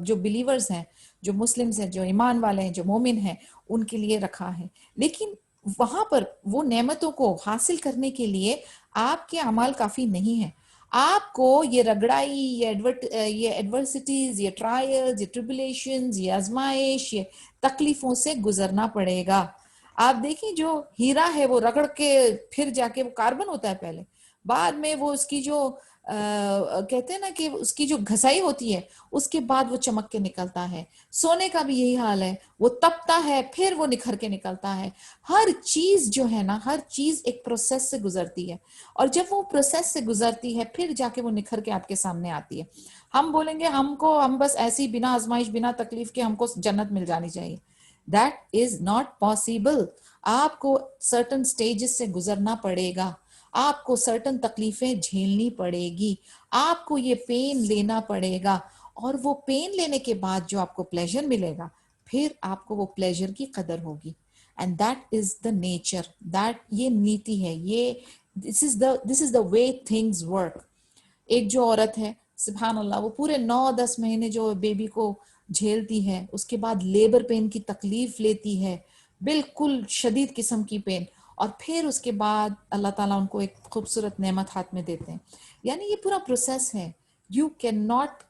जो believers हैं, जो Muslims हैं, जो ईमान वाले हैं, जो मोमिन हैं, उनके लिए रखा है. लेकिन वहां पर वो नेमतों को हासिल करने के लिए आपके अमाल काफ़ी नहीं है. आपको ये रगड़ाई, ये एडवर्सिटीज, ये ट्रायल्स, ये ट्रिबुलेशंस, ये आजमाइश, ये तकलीफों से गुजरना पड़ेगा. आप देखिए जो हीरा है वो रगड़ के फिर जाके वो कार्बन होता है पहले, बाद में वो उसकी जो कहते हैं ना कि उसकी जो घसाई होती है उसके बाद वो चमक के निकलता है. सोने का भी यही हाल है, वो तपता है फिर वो निखर के निकलता है. हर चीज जो है ना, हर चीज एक प्रोसेस से गुजरती है, और जब वो प्रोसेस से गुजरती है फिर जाके वो निखर के आपके सामने आती है. हम बोलेंगे हम बस ऐसी बिना आजमाइश बिना तकलीफ के हमको जन्नत मिल जानी चाहिए. That is not possible. आपको सर्टन स्टेजेस से गुजरना पड़ेगा, आपको सर्टन तकलीफें झेलनी पड़ेगी, आपको ये पेन लेना पड़ेगा, और वो पेन लेने के बाद जो आपको प्लेजर मिलेगा फिर आपको वो प्लेजर की कदर होगी. And that is the nature, that ये नीति है, ये this is the way things work. एक जो औरत है सुभान अल्लाह, वो पूरे 9-10 महीने जो बेबी को झेलती है, उसके बाद लेबर पेन की तकलीफ लेती है, बिल्कुल शदीद किस्म की पेन, और फिर उसके बाद अल्लाह ताला उनको एक खूबसूरत नेमत हाथ में देते हैं. यानी ये पूरा प्रोसेस है, you can not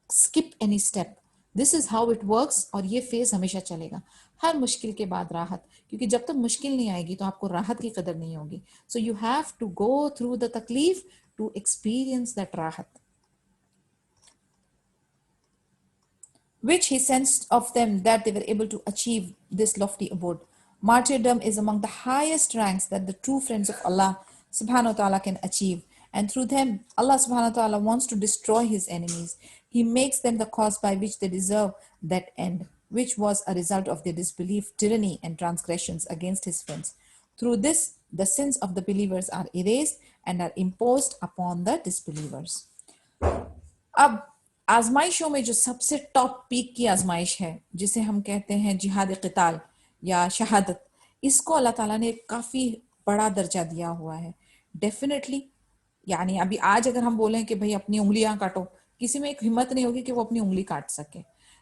skip any step. This is how it works, और ये फेज हमेशा चलेगा. हर मुश्किल के बाद राहत, क्योंकि जब तक मुश्किल नहीं आएगी तो आपको राहत की कदर नहीं होगी. So you have to go through the तकलीफ to experience that rahat. which he sensed of them that they were able to achieve this lofty abode. Martyrdom is among the highest ranks that the true friends of Allah subhanahu wa ta'ala can achieve. And through them, Allah subhanahu wa ta'ala wants to destroy his enemies. He makes them the cause by which they deserve that end, which was a result of their disbelief, tyranny, and transgressions against his friends. Through this, the sins of the believers are erased and are imposed upon the disbelievers. अब आजमाइशों में जो सबसे top peak की आजमाइश है, जिसे हम कहते हैं जिहाद क़िताल या शहादत, इसको अल्लाह ताला ने काफ़ी बड़ा दर्जा दिया हुआ है. डेफिनेटली यानी अभी आज अगर हम बोलें कि भाई अपनी उंगलियां काटो, किसी में एक हिम्मत नहीं होगी कि वो अपनी उंगली काट सके.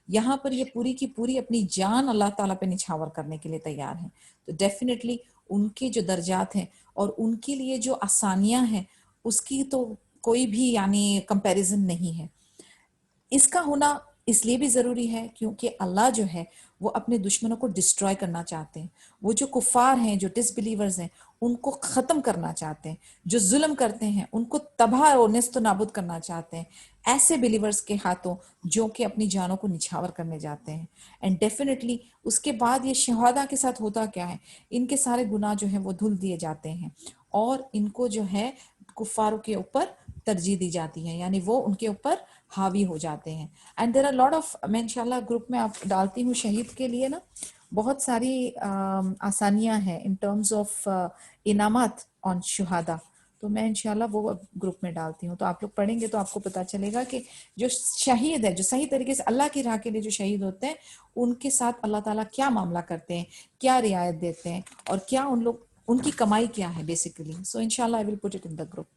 यहाँ पर ये पूरी की पूरी अपनी जान अल्लाह ताला पे निछावर करने के लिए तैयार हैं. तो डेफिनेटली उनके जो दर्जात हैं और उनके लिए जो आसानियां हैं, उसकी तो कोई भी यानी कंपैरिजन नहीं है. इसका होना इसलिए भी ज़रूरी है क्योंकि अल्लाह जो है वो अपने दुश्मनों को डिस्ट्रॉय करना चाहते हैं. वो जो कुफार हैं, जो डिसबिलीवर्स हैं, उनको ख़त्म करना चाहते हैं. जो जुल्म करते हैं उनको तबाह और नेस्त नाबूद करना चाहते हैं, ऐसे बिलीवर्स के हाथों जो कि अपनी जानों को निछावर करने जाते हैं. एंड डेफिनेटली उसके बाद ये शहादा के साथ होता क्या है, इनके सारे गुनाह जो हैं वो धुल दिए जाते हैं और इनको जो है कुफारों के ऊपर तरजीह दी जाती है, यानी वो उनके ऊपर हावी हो जाते हैं. And there are lot of, मैं इंशाल्लाह ग्रुप में आप डालती हूँ शहीद के लिए ना बहुत सारी आसानियां हैं इन टर्म्स ऑफ इनामात ऑन शुहादा. तो मैं इंशाल्लाह वो ग्रुप में डालती हूँ, तो आप लोग पढ़ेंगे तो आपको पता चलेगा कि जो शहीद है, जो सही तरीके से अल्लाह की राह के लिए जो शहीद होते हैं, उनके साथ अल्लाह ताला क्या मामला करते हैं, क्या रियायत देते हैं और क्या उनकी कमाई क्या है बेसिकली. सो इंशाल्लाह I will put it in the group.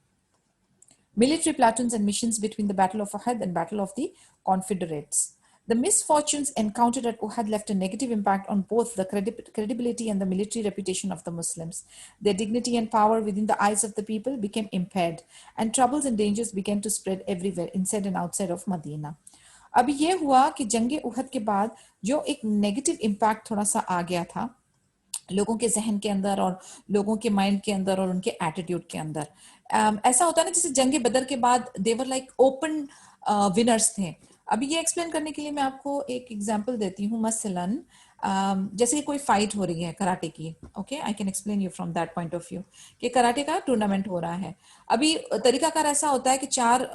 Military platoons and missions between the Battle of Uhud and Battle of the Confederates. The misfortunes encountered at Uhud left a negative impact on both the credibility and the military reputation of the Muslims. Their dignity and power within the eyes of the people became impaired, and troubles and dangers began to spread everywhere, inside and outside of Medina. अब ये हुआ कि जंग उहद के बाद जो एक negative impact थोड़ा सा आ गया था लोगों के जहन के अंदर और लोगों के माइंड के अंदर और उनके एटीट्यूड के अंदर. ऐसा होता है ना जैसे जंग बदर के बाद देवर लाइक ओपन विनर्स थे. अभी ये एक्सप्लेन करने के लिए मैं आपको एक एग्जांपल देती हूँ. मसलन जैसे कि कोई फाइट हो रही है कराटे की, okay, I can explain you from that point of view कि कराटे का टूर्नामेंट हो रहा है. अभी तरीकाकार ऐसा होता है कि 4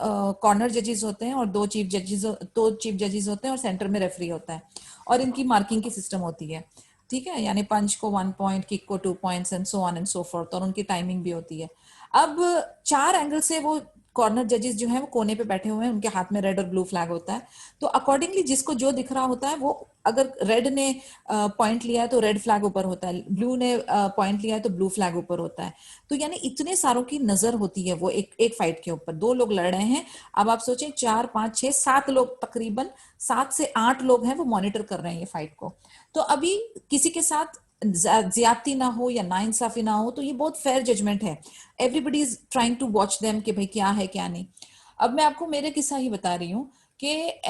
कॉर्नर जजेस होते हैं और 2 चीफ जजेस होते हैं और सेंटर में रेफरी होता है और इनकी मार्किंग की सिस्टम होती है. ठीक है, यानी पंच को 1 पॉइंट, किक को 2 points and so on and so fourth, और उनकी टाइमिंग भी होती है. अब 4 एंगल से वो कॉर्नर जजेस जो हैं वो कोने पे बैठे हुए हैं, उनके हाथ में रेड और ब्लू फ्लैग होता है. तो अकॉर्डिंगली जिसको जो दिख रहा होता है वो, अगर रेड ने पॉइंट लिया है तो रेड फ्लैग ऊपर होता है, ब्लू ने पॉइंट लिया है तो ब्लू फ्लैग ऊपर होता है. तो यानी इतने सारों की नजर होती है वो एक फाइट के ऊपर. 2 लोग लड़ रहे हैं, अब आप सोचें 4, 5, 6, 7 लोग, तकरीबन 7 से 8 लोग हैं वो मॉनिटर कर रहे हैं ये फाइट को. तो अभी किसी के साथ ज्यादती ना हो या नाइंसाफी ना हो, तो ये बहुत फेयर जजमेंट है. Everybody is trying to watch them कि भाई क्या है क्या नहीं. अब मैं आपको मेरे किस्सा ही बता रही हूँ कि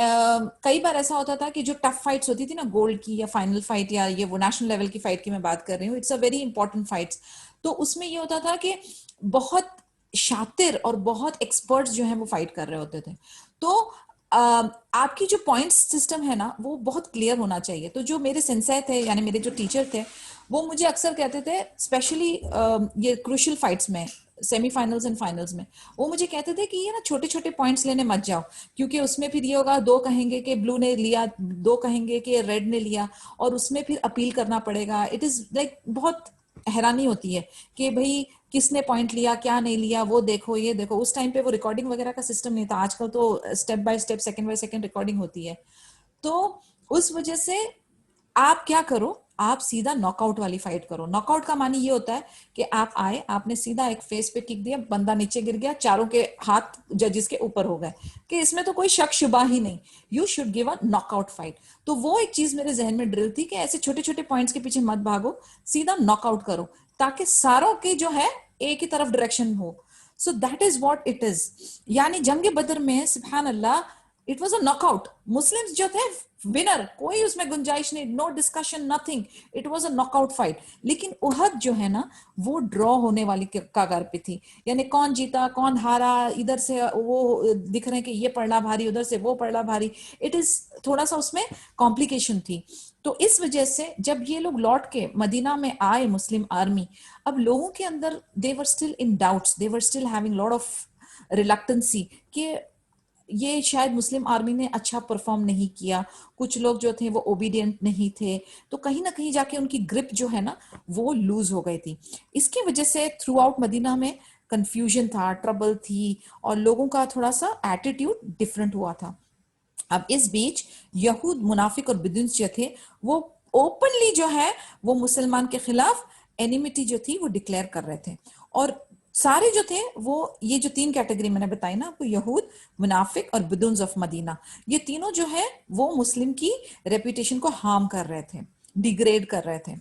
कई बार ऐसा होता था कि जो टफ फाइट्स होती थी ना, गोल्ड की या फाइनल फाइट या ये वो नेशनल लेवल की फाइट की मैं बात कर रही हूँ, it's a very important fights. तो उसमें ये होता था कि बहुत शातिर और बहुत एक्सपर्ट्स जो है वो फाइट कर रहे होते थे. तो आपकी जो पॉइंट्स सिस्टम है ना वो बहुत क्लियर होना चाहिए. तो जो मेरे सेंसेई थे यानी मेरे जो टीचर थे वो मुझे अक्सर कहते थे, स्पेशली ये क्रूशियल फाइट्स में, सेमीफाइनल्स एंड फाइनल्स में, वो मुझे कहते थे कि ये ना छोटे छोटे पॉइंट्स लेने मत जाओ, क्योंकि उसमें फिर ये होगा 2 कहेंगे कि ब्लू ने लिया, 2 कहेंगे कि रेड ने लिया, और उसमें फिर अपील करना पड़ेगा. इट इज लाइक बहुत हैरानी होती है कि भाई किसने पॉइंट लिया क्या नहीं लिया, वो देखो ये देखो. उस टाइम पे वो रिकॉर्डिंग वगैरह का सिस्टम नहीं था, आजकल तो step by step, second by second recording होती है. तो उस वजह से आप क्या करो, आप सीधा नॉकआउट वाली फाइट करो. नॉकआउट का मानी ये होता है कि आप आए, आपने सीधा एक फेस पे किक दिया, बंदा नीचे गिर गया, चारों के हाथ जजेस के ऊपर हो गए, कि इसमें तो कोई शक शुबा ही नहीं, you should give a knockout fight. तो वो एक चीज मेरे जहन में ड्रिल थी कि ऐसे छोटे छोटे पॉइंट्स के पीछे मत भागो, सीधा नॉकआउट करो, ताकि सारों की जो है एक ही तरफ डायरेक्शन हो. So that is what it is. यानी जंग बदर में सुभान अल्लाह it was a knockout, Muslims जो थे विनर, कोई उसमें गुंजाइश नहीं, no discussion nothing, it was a knockout fight. लेकिन उहद जो है ना वो ड्रॉ होने वाली कगार पे थी, यानी कौन जीता कौन हारा, इधर से वो दिख रहे हैं कि ये पड़ना भारी, उधर से वो पड़ना भारी, इट इज थोड़ा सा उसमें कॉम्प्लिकेशन थी। तो इस वजह से जब ये लोग लौट के मदीना में आए मुस्लिम आर्मी, अब लोगों के अंदर they were still in doubts, they were still having lot of reluctancy कि ये शायद मुस्लिम आर्मी ने अच्छा परफॉर्म नहीं किया, कुछ लोग जो थे वो ओबीडियंट नहीं थे, तो कहीं ना कहीं जाके उनकी ग्रिप जो है ना वो लूज हो गई थी। इसकी वजह से थ्रू आउट मदीना में कंफ्यूजन था, ट्रबल थी, और लोगों का थोड़ा सा एटीट्यूड डिफरेंट हुआ था। अब इस बीच यहूद मुनाफिक और बिदुन्स जो थे वो ओपनली जो है वो मुसलमान के खिलाफ एनिमिटी जो थी वो डिक्लेयर कर रहे थे। और सारे जो थे वो ये जो तीन कैटेगरी मैंने बताई ना आपको, यहूद, मुनाफिक और बिदुन्स ऑफ मदीना, ये तीनों जो है वो मुस्लिम की रेपुटेशन को हार्म कर रहे थे, डिग्रेड कर रहे थे।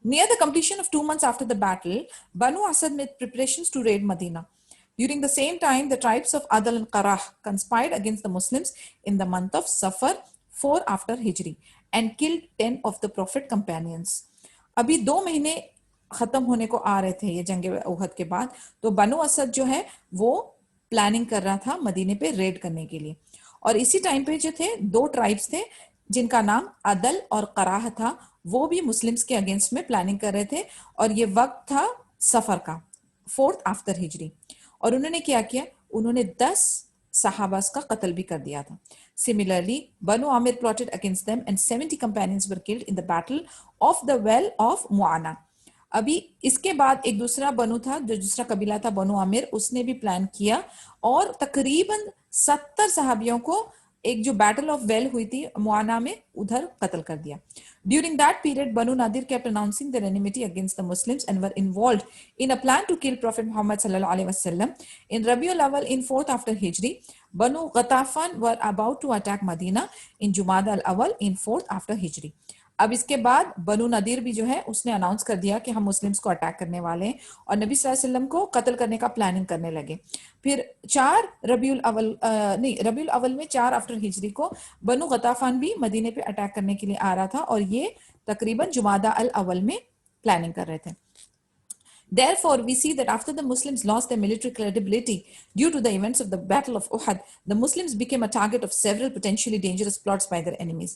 Near the completion of 2 months after the battle, Banu Asad made preparations to raid Medina. During the same time, the tribes of Adal and Qarah conspired against the Muslims in the month of Safar, 4 after Hijri, and killed 10 of the Prophet companions. अभी 2 महीने खत्म होने को आ रहे थे ये जंग उहद के बाद, तो बनु असद जो है वो प्लानिंग कर रहा था मदीने पे रेड करने के लिए। और इसी टाइम पे जो थे दो ट्राइब्स थे जिनका नाम अदल और कराह था, वो भी मुस्लिम्स के अगेंस्ट में प्लानिंग कर रहे थे, और ये वक्त था सफर का, 4th आफ्टर हिजरी। और उन्होंने क्या किया, उन्होंने 10 सहाबास का कत्ल भी कर दिया था। Similarly Banu Aamir plotted against them and 70 companions were killed in the battle of the well of मुआना। अभी इसके बाद एक दूसरा बनु था, जो दूसरा कबीला था बनु आमिर, उसने भी प्लान किया और तकरीबन 70 सहाबियों को एक जो बैटल ऑफ वेल हुई थी मुआना में उधर कत्ल कर दिया। During that period Banu Nadir kept announcing their enmity against the Muslims and were involved in a plan to kill Prophet Muhammad sallallahu alaihi wasallam. In Rabiul Awwal in 4th after Hijri, Banu Ghatafan were about to attack Medina in Jumada al-Awwal in 4th after Hijri. अब इसके बाद बनु नदीर भी जो है उसने announce कर दिया कि हम मुस्लिम्स को अटैक करने वाले हैं, और नबी सल्लल्लाहु अलैहि वसल्लम को कत्ल करने का प्लानिंग करने लगे। फिर 4 रबीउल अव्वल नहीं रबीउल अव्वल में 4 आफ्टर हिजरी को बनु गताफान भी मदीने पे अटैक करने के लिए आ रहा था, और ये तकरीबन जुमादा अल अव्वल में प्लानिंग कर रहे थे। Therefore, we see that after the Muslims lost their military credibility due to the events of the Battle of Uhud, the Muslims became a target of several potentially dangerous plots by their enemies.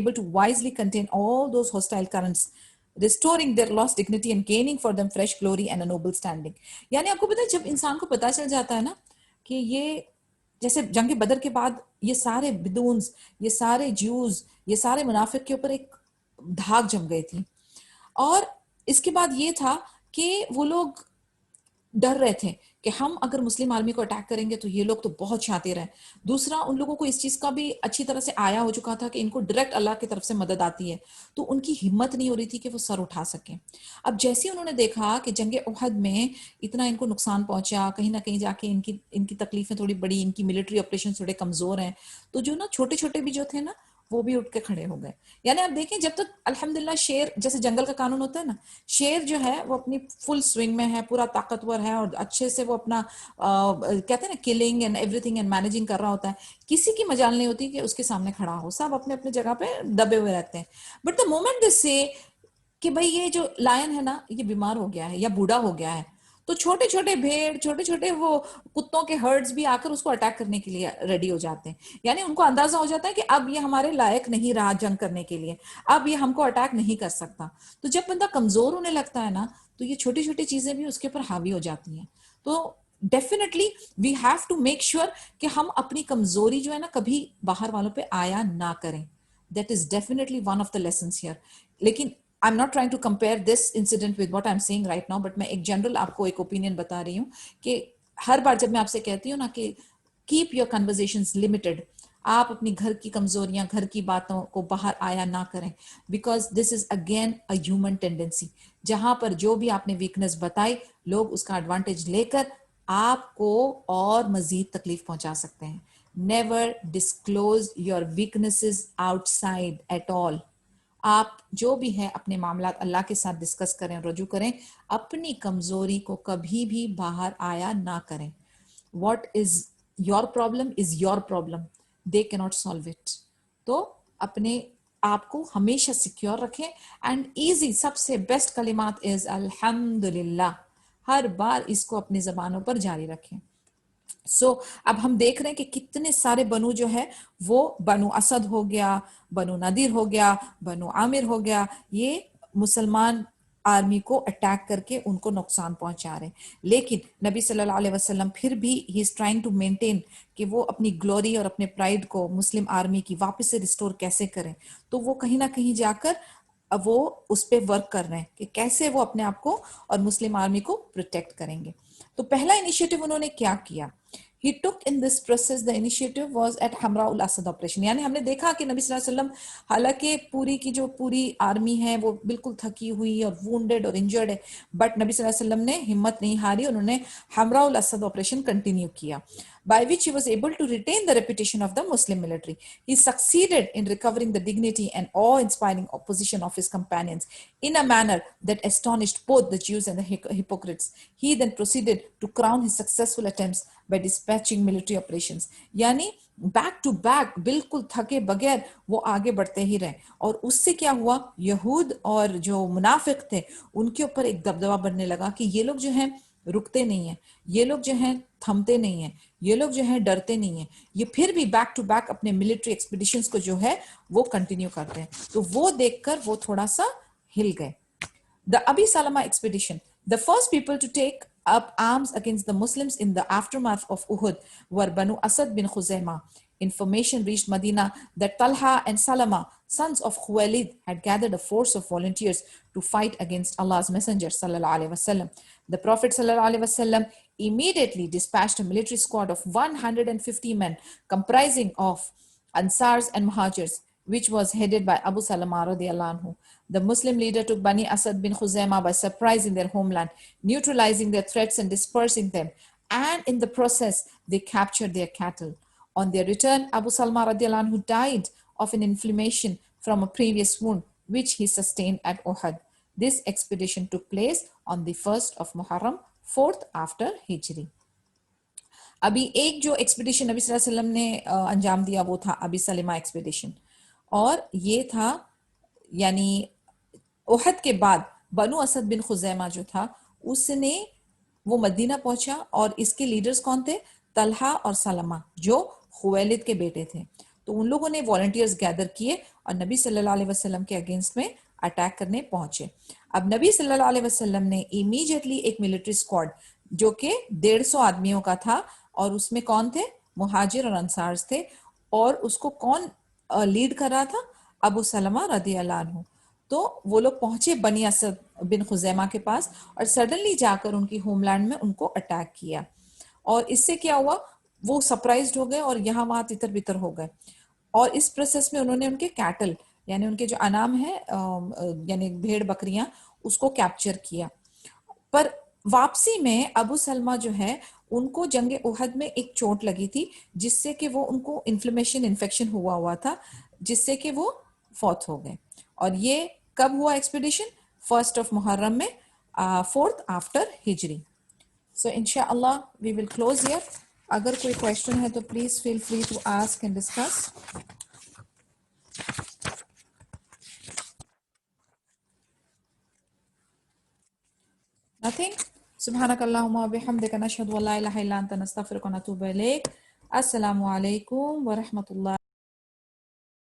able to wisely contain all those hostile currents, restoring their lost dignity and gaining for them fresh glory and a noble standing. यानी आपको पता है जब इंसान को पता चल जाता है ना कि ये जैसे जंग बदर के बाद ये सारे बिदून्स, ये सारे ज्यूज, ये सारे मुनाफिक के ऊपर एक धाक जम गई थी, और इसके बाद ये था कि वो लोग डर रहे थे कि हम अगर मुस्लिम आर्मी को अटैक करेंगे तो ये लोग तो बहुत शातिर हैं। दूसरा, उन लोगों को इस चीज का भी अच्छी तरह से आया हो चुका था कि इनको डायरेक्ट अल्लाह की तरफ से मदद आती है, तो उनकी हिम्मत नहीं हो रही थी कि वो सर उठा सकें। अब जैसे उन्होंने देखा कि जंग उहद में इतना इनको नुकसान पहुंचा, कहीं ना कहीं जाके इनकी इनकी तकलीफें थोड़ी बड़ी, इनकी मिलिट्री ऑपरेशन थोड़े कमजोर हैं, तो जो ना छोटे छोटे भी जो थे ना वो भी उठ के खड़े हो गए। यानी आप देखें जब तक अल्हम्दुलिल्लाह शेर, जैसे जंगल का कानून होता है ना, शेर जो है वो अपनी फुल स्विंग में है, पूरा ताकतवर है और अच्छे से वो अपना कहते हैं ना killing and everything and managing कर रहा होता है, किसी की मजाल नहीं होती कि उसके सामने खड़ा हो, सब अपने अपने जगह पे दबे हुए रहते हैं। बट द मोमेंट दे से कि भाई ये जो लायन है ना ये बीमार हो गया है या बूढ़ा हो गया है, तो छोटे छोटे भेड़, छोटे छोटे वो कुत्तों के हर्ड्स भी आकर उसको अटैक करने के लिए रेडी हो जाते हैं। यानी उनको अंदाजा हो जाता है कि अब ये हमारे लायक नहीं रहा जंग करने के लिए, अब ये हमको अटैक नहीं कर सकता। तो जब बंदा कमजोर होने लगता है ना तो ये छोटी छोटी चीजें भी उसके ऊपर हावी हो जाती हैं। तो definitely we have to make sure कि हम अपनी कमजोरी जो है ना कभी बाहर वालों पे आया ना करें। That is definitely one of the lessons here. लेकिन I'm not trying to compare this incident with what I'm saying right now, but मैं एक जनरल आपको एक ओपिनियन बता रही हूँ कि हर बार जब मैं आपसे कहती हूँ ना कि कीप योर कन्वर्सेशंस लिमिटेड, आप अपनी घर की कमजोरियां, घर की बातों को बाहर आया ना करें, because this is again a human tendency. जहां पर जो भी आपने वीकनेस बताई, लोग उसका एडवांटेज लेकर आपको और मजीद तकलीफ पहुंचा सकते हैं। Never disclose your weaknesses outside at all. आप जो भी है अपने मामला अल्लाह के साथ डिस्कस करें, रजू करें, अपनी कमजोरी को कभी भी बाहर आया ना करें। What is your problem is your problem, they can not solve it. तो अपने आप को हमेशा सिक्योर रखें। एंड इजी सबसे बेस्ट कलिमात इज अल्हम्दुलिल्लाह, हर बार इसको अपनी जबानों पर जारी रखें। अब हम देख रहे हैं कि कितने सारे बनु जो है, वो बनु असद हो गया, बनु नदीर हो गया, बनु आमिर हो गया, ये मुसलमान आर्मी को अटैक करके उनको नुकसान पहुंचा रहे हैं। लेकिन नबी सल्लल्लाहु अलैहि वसल्लम फिर भी he is trying to maintain कि वो अपनी ग्लोरी और अपने प्राइड को मुस्लिम आर्मी की वापस से रिस्टोर कैसे करें। तो वो कहीं ना कहीं जाकर अब वो उस पर वर्क कर रहे हैं कि कैसे वो अपने आप को और मुस्लिम आर्मी को प्रोटेक्ट करेंगे। तो पहला इनिशिएटिव उन्होंने क्या किया, he took in this process, the initiative was at हमरा उल असद ऑपरेशन। यानी हमने देखा कि नबी सल्लल्लाहु अलैहि वसल्लम हालांकि पूरी की जो पूरी आर्मी है वो बिल्कुल थकी हुई और वुंडेड और इंजर्ड है, बट नबी सल्लल्लाहु अलैहि वसल्लम ने हिम्मत नहीं हारी, उन्होंने हमरा उल असद ऑपरेशन कंटिन्यू किया, by which he was able to retain the reputation of the Muslim military. He succeeded in recovering the dignity and awe-inspiring position of his companions in a manner that astonished both the Jews and the hypocrites. He then proceeded to crown his successful attempts by dispatching military operations. यानी back to back बिल्कुल थके बगैर वो आगे बढ़ते ही रहे। और उससे क्या हुआ, यहूद और जो मुनाफिक थे उनके ऊपर एक दबदबा बनने लगा कि ये लोग जो हैं रुकते नहीं है, ये लोग जो हैं थमते नहीं है, ये लोग जो हैं डरते नहीं है, ये फिर भी बैक टू बैक अपने मिलिट्री एक्सपीडिशंस को जो है वो कंटिन्यू करते हैं। तो वो देखकर वो थोड़ा सा हिल गए। The Abi Salama expedition. The first people to take up arms against the Muslims in the aftermath of Uhud were Banu Asad bin Khuzaimah. Information reached Medina that Talha and Salama, sons of Khuwailid, had gathered a force of volunteers to fight against Allah's Messenger sallallahu alaihi wasallam. The Prophet sallallahu alaihi wasallam immediately dispatched a military squad of 150 men comprising of Ansars and Muhajirs, which was headed by Abu Salama radiallahu anhu. The Muslim leader took Bani Asad bin Khuzaimah by surprise in their homeland, neutralizing their threats and dispersing them. And in the process, they captured their cattle. On their return, Abu Salama radiallahu anhu died of an inflammation from a previous wound, which he sustained at Uhud. This expedition took place on the 1st of Muharram, 4th after Hijri. अभी एक जो expedition नबी सल्लल्लाहु अलैहि वसल्लम ने अंजाम दिया वो था अबी सलेमा एक्सपीडिशन, और ये था यानी उहद के बाद बनु असद बिन खुजैमा जो था उसने वो मदीना पहुंचा, और इसके लीडर्स कौन थे, तलहा और सलमा जो खुवैलिद के बेटे थे। तो उन लोगों ने वॉलंटियर्स गैदर किए और नबी सल्लल्लाहु अलैहि वसल्लम के अगेंस्ट में अटैक करने पहुंचे। अब नबी सल्लल्लाहु अलैहि वसल्लम ने इमीडिएटली एक मिलिट्री स्क्वाड जो कि 150 आदमियों का था, और उसमें कौन थे, मुहाजिर और अंसार्स थे, और उसको कौन लीड कर रहा था, अबू सलमा रदी अल्लाह अन्हु। तो वो लोग पहुंचे बनी असद बिन खुजैमा के पास और सडनली जाकर उनकी होमलैंड में उनको अटैक किया, और इससे क्या हुआ, वो सरप्राइज्ड हो गए और यहाँ वहां तितर बितर हो गए। और इस प्रोसेस में उन्होंने उनके कैटल यानी उनके जो अनाम है यानी भेड़ बकरियां उसको कैप्चर किया। पर वापसी में अबू सलमा जो है उनको जंगे उहद में एक चोट लगी थी, जिससे कि वो उनको इन्फ्लेमेशन इन्फेक्शन हुआ था, जिससे कि वो फौत हो गए। और ये कब हुआ एक्सपीडिशन, 1st of मुहर्रम में, 4th आफ्टर हिजरी। सो इंशाअल्लाह वी विल क्लोज हियर। अगर कोई क्वेश्चन है तो please feel free to ask and discuss. Nothing? Subhanakallahumma wa bihamdika nashhadu an la ilaha illa anta nastaghfiruka wa natubu ilayk. Assalamu alaikum wa rahmatullah.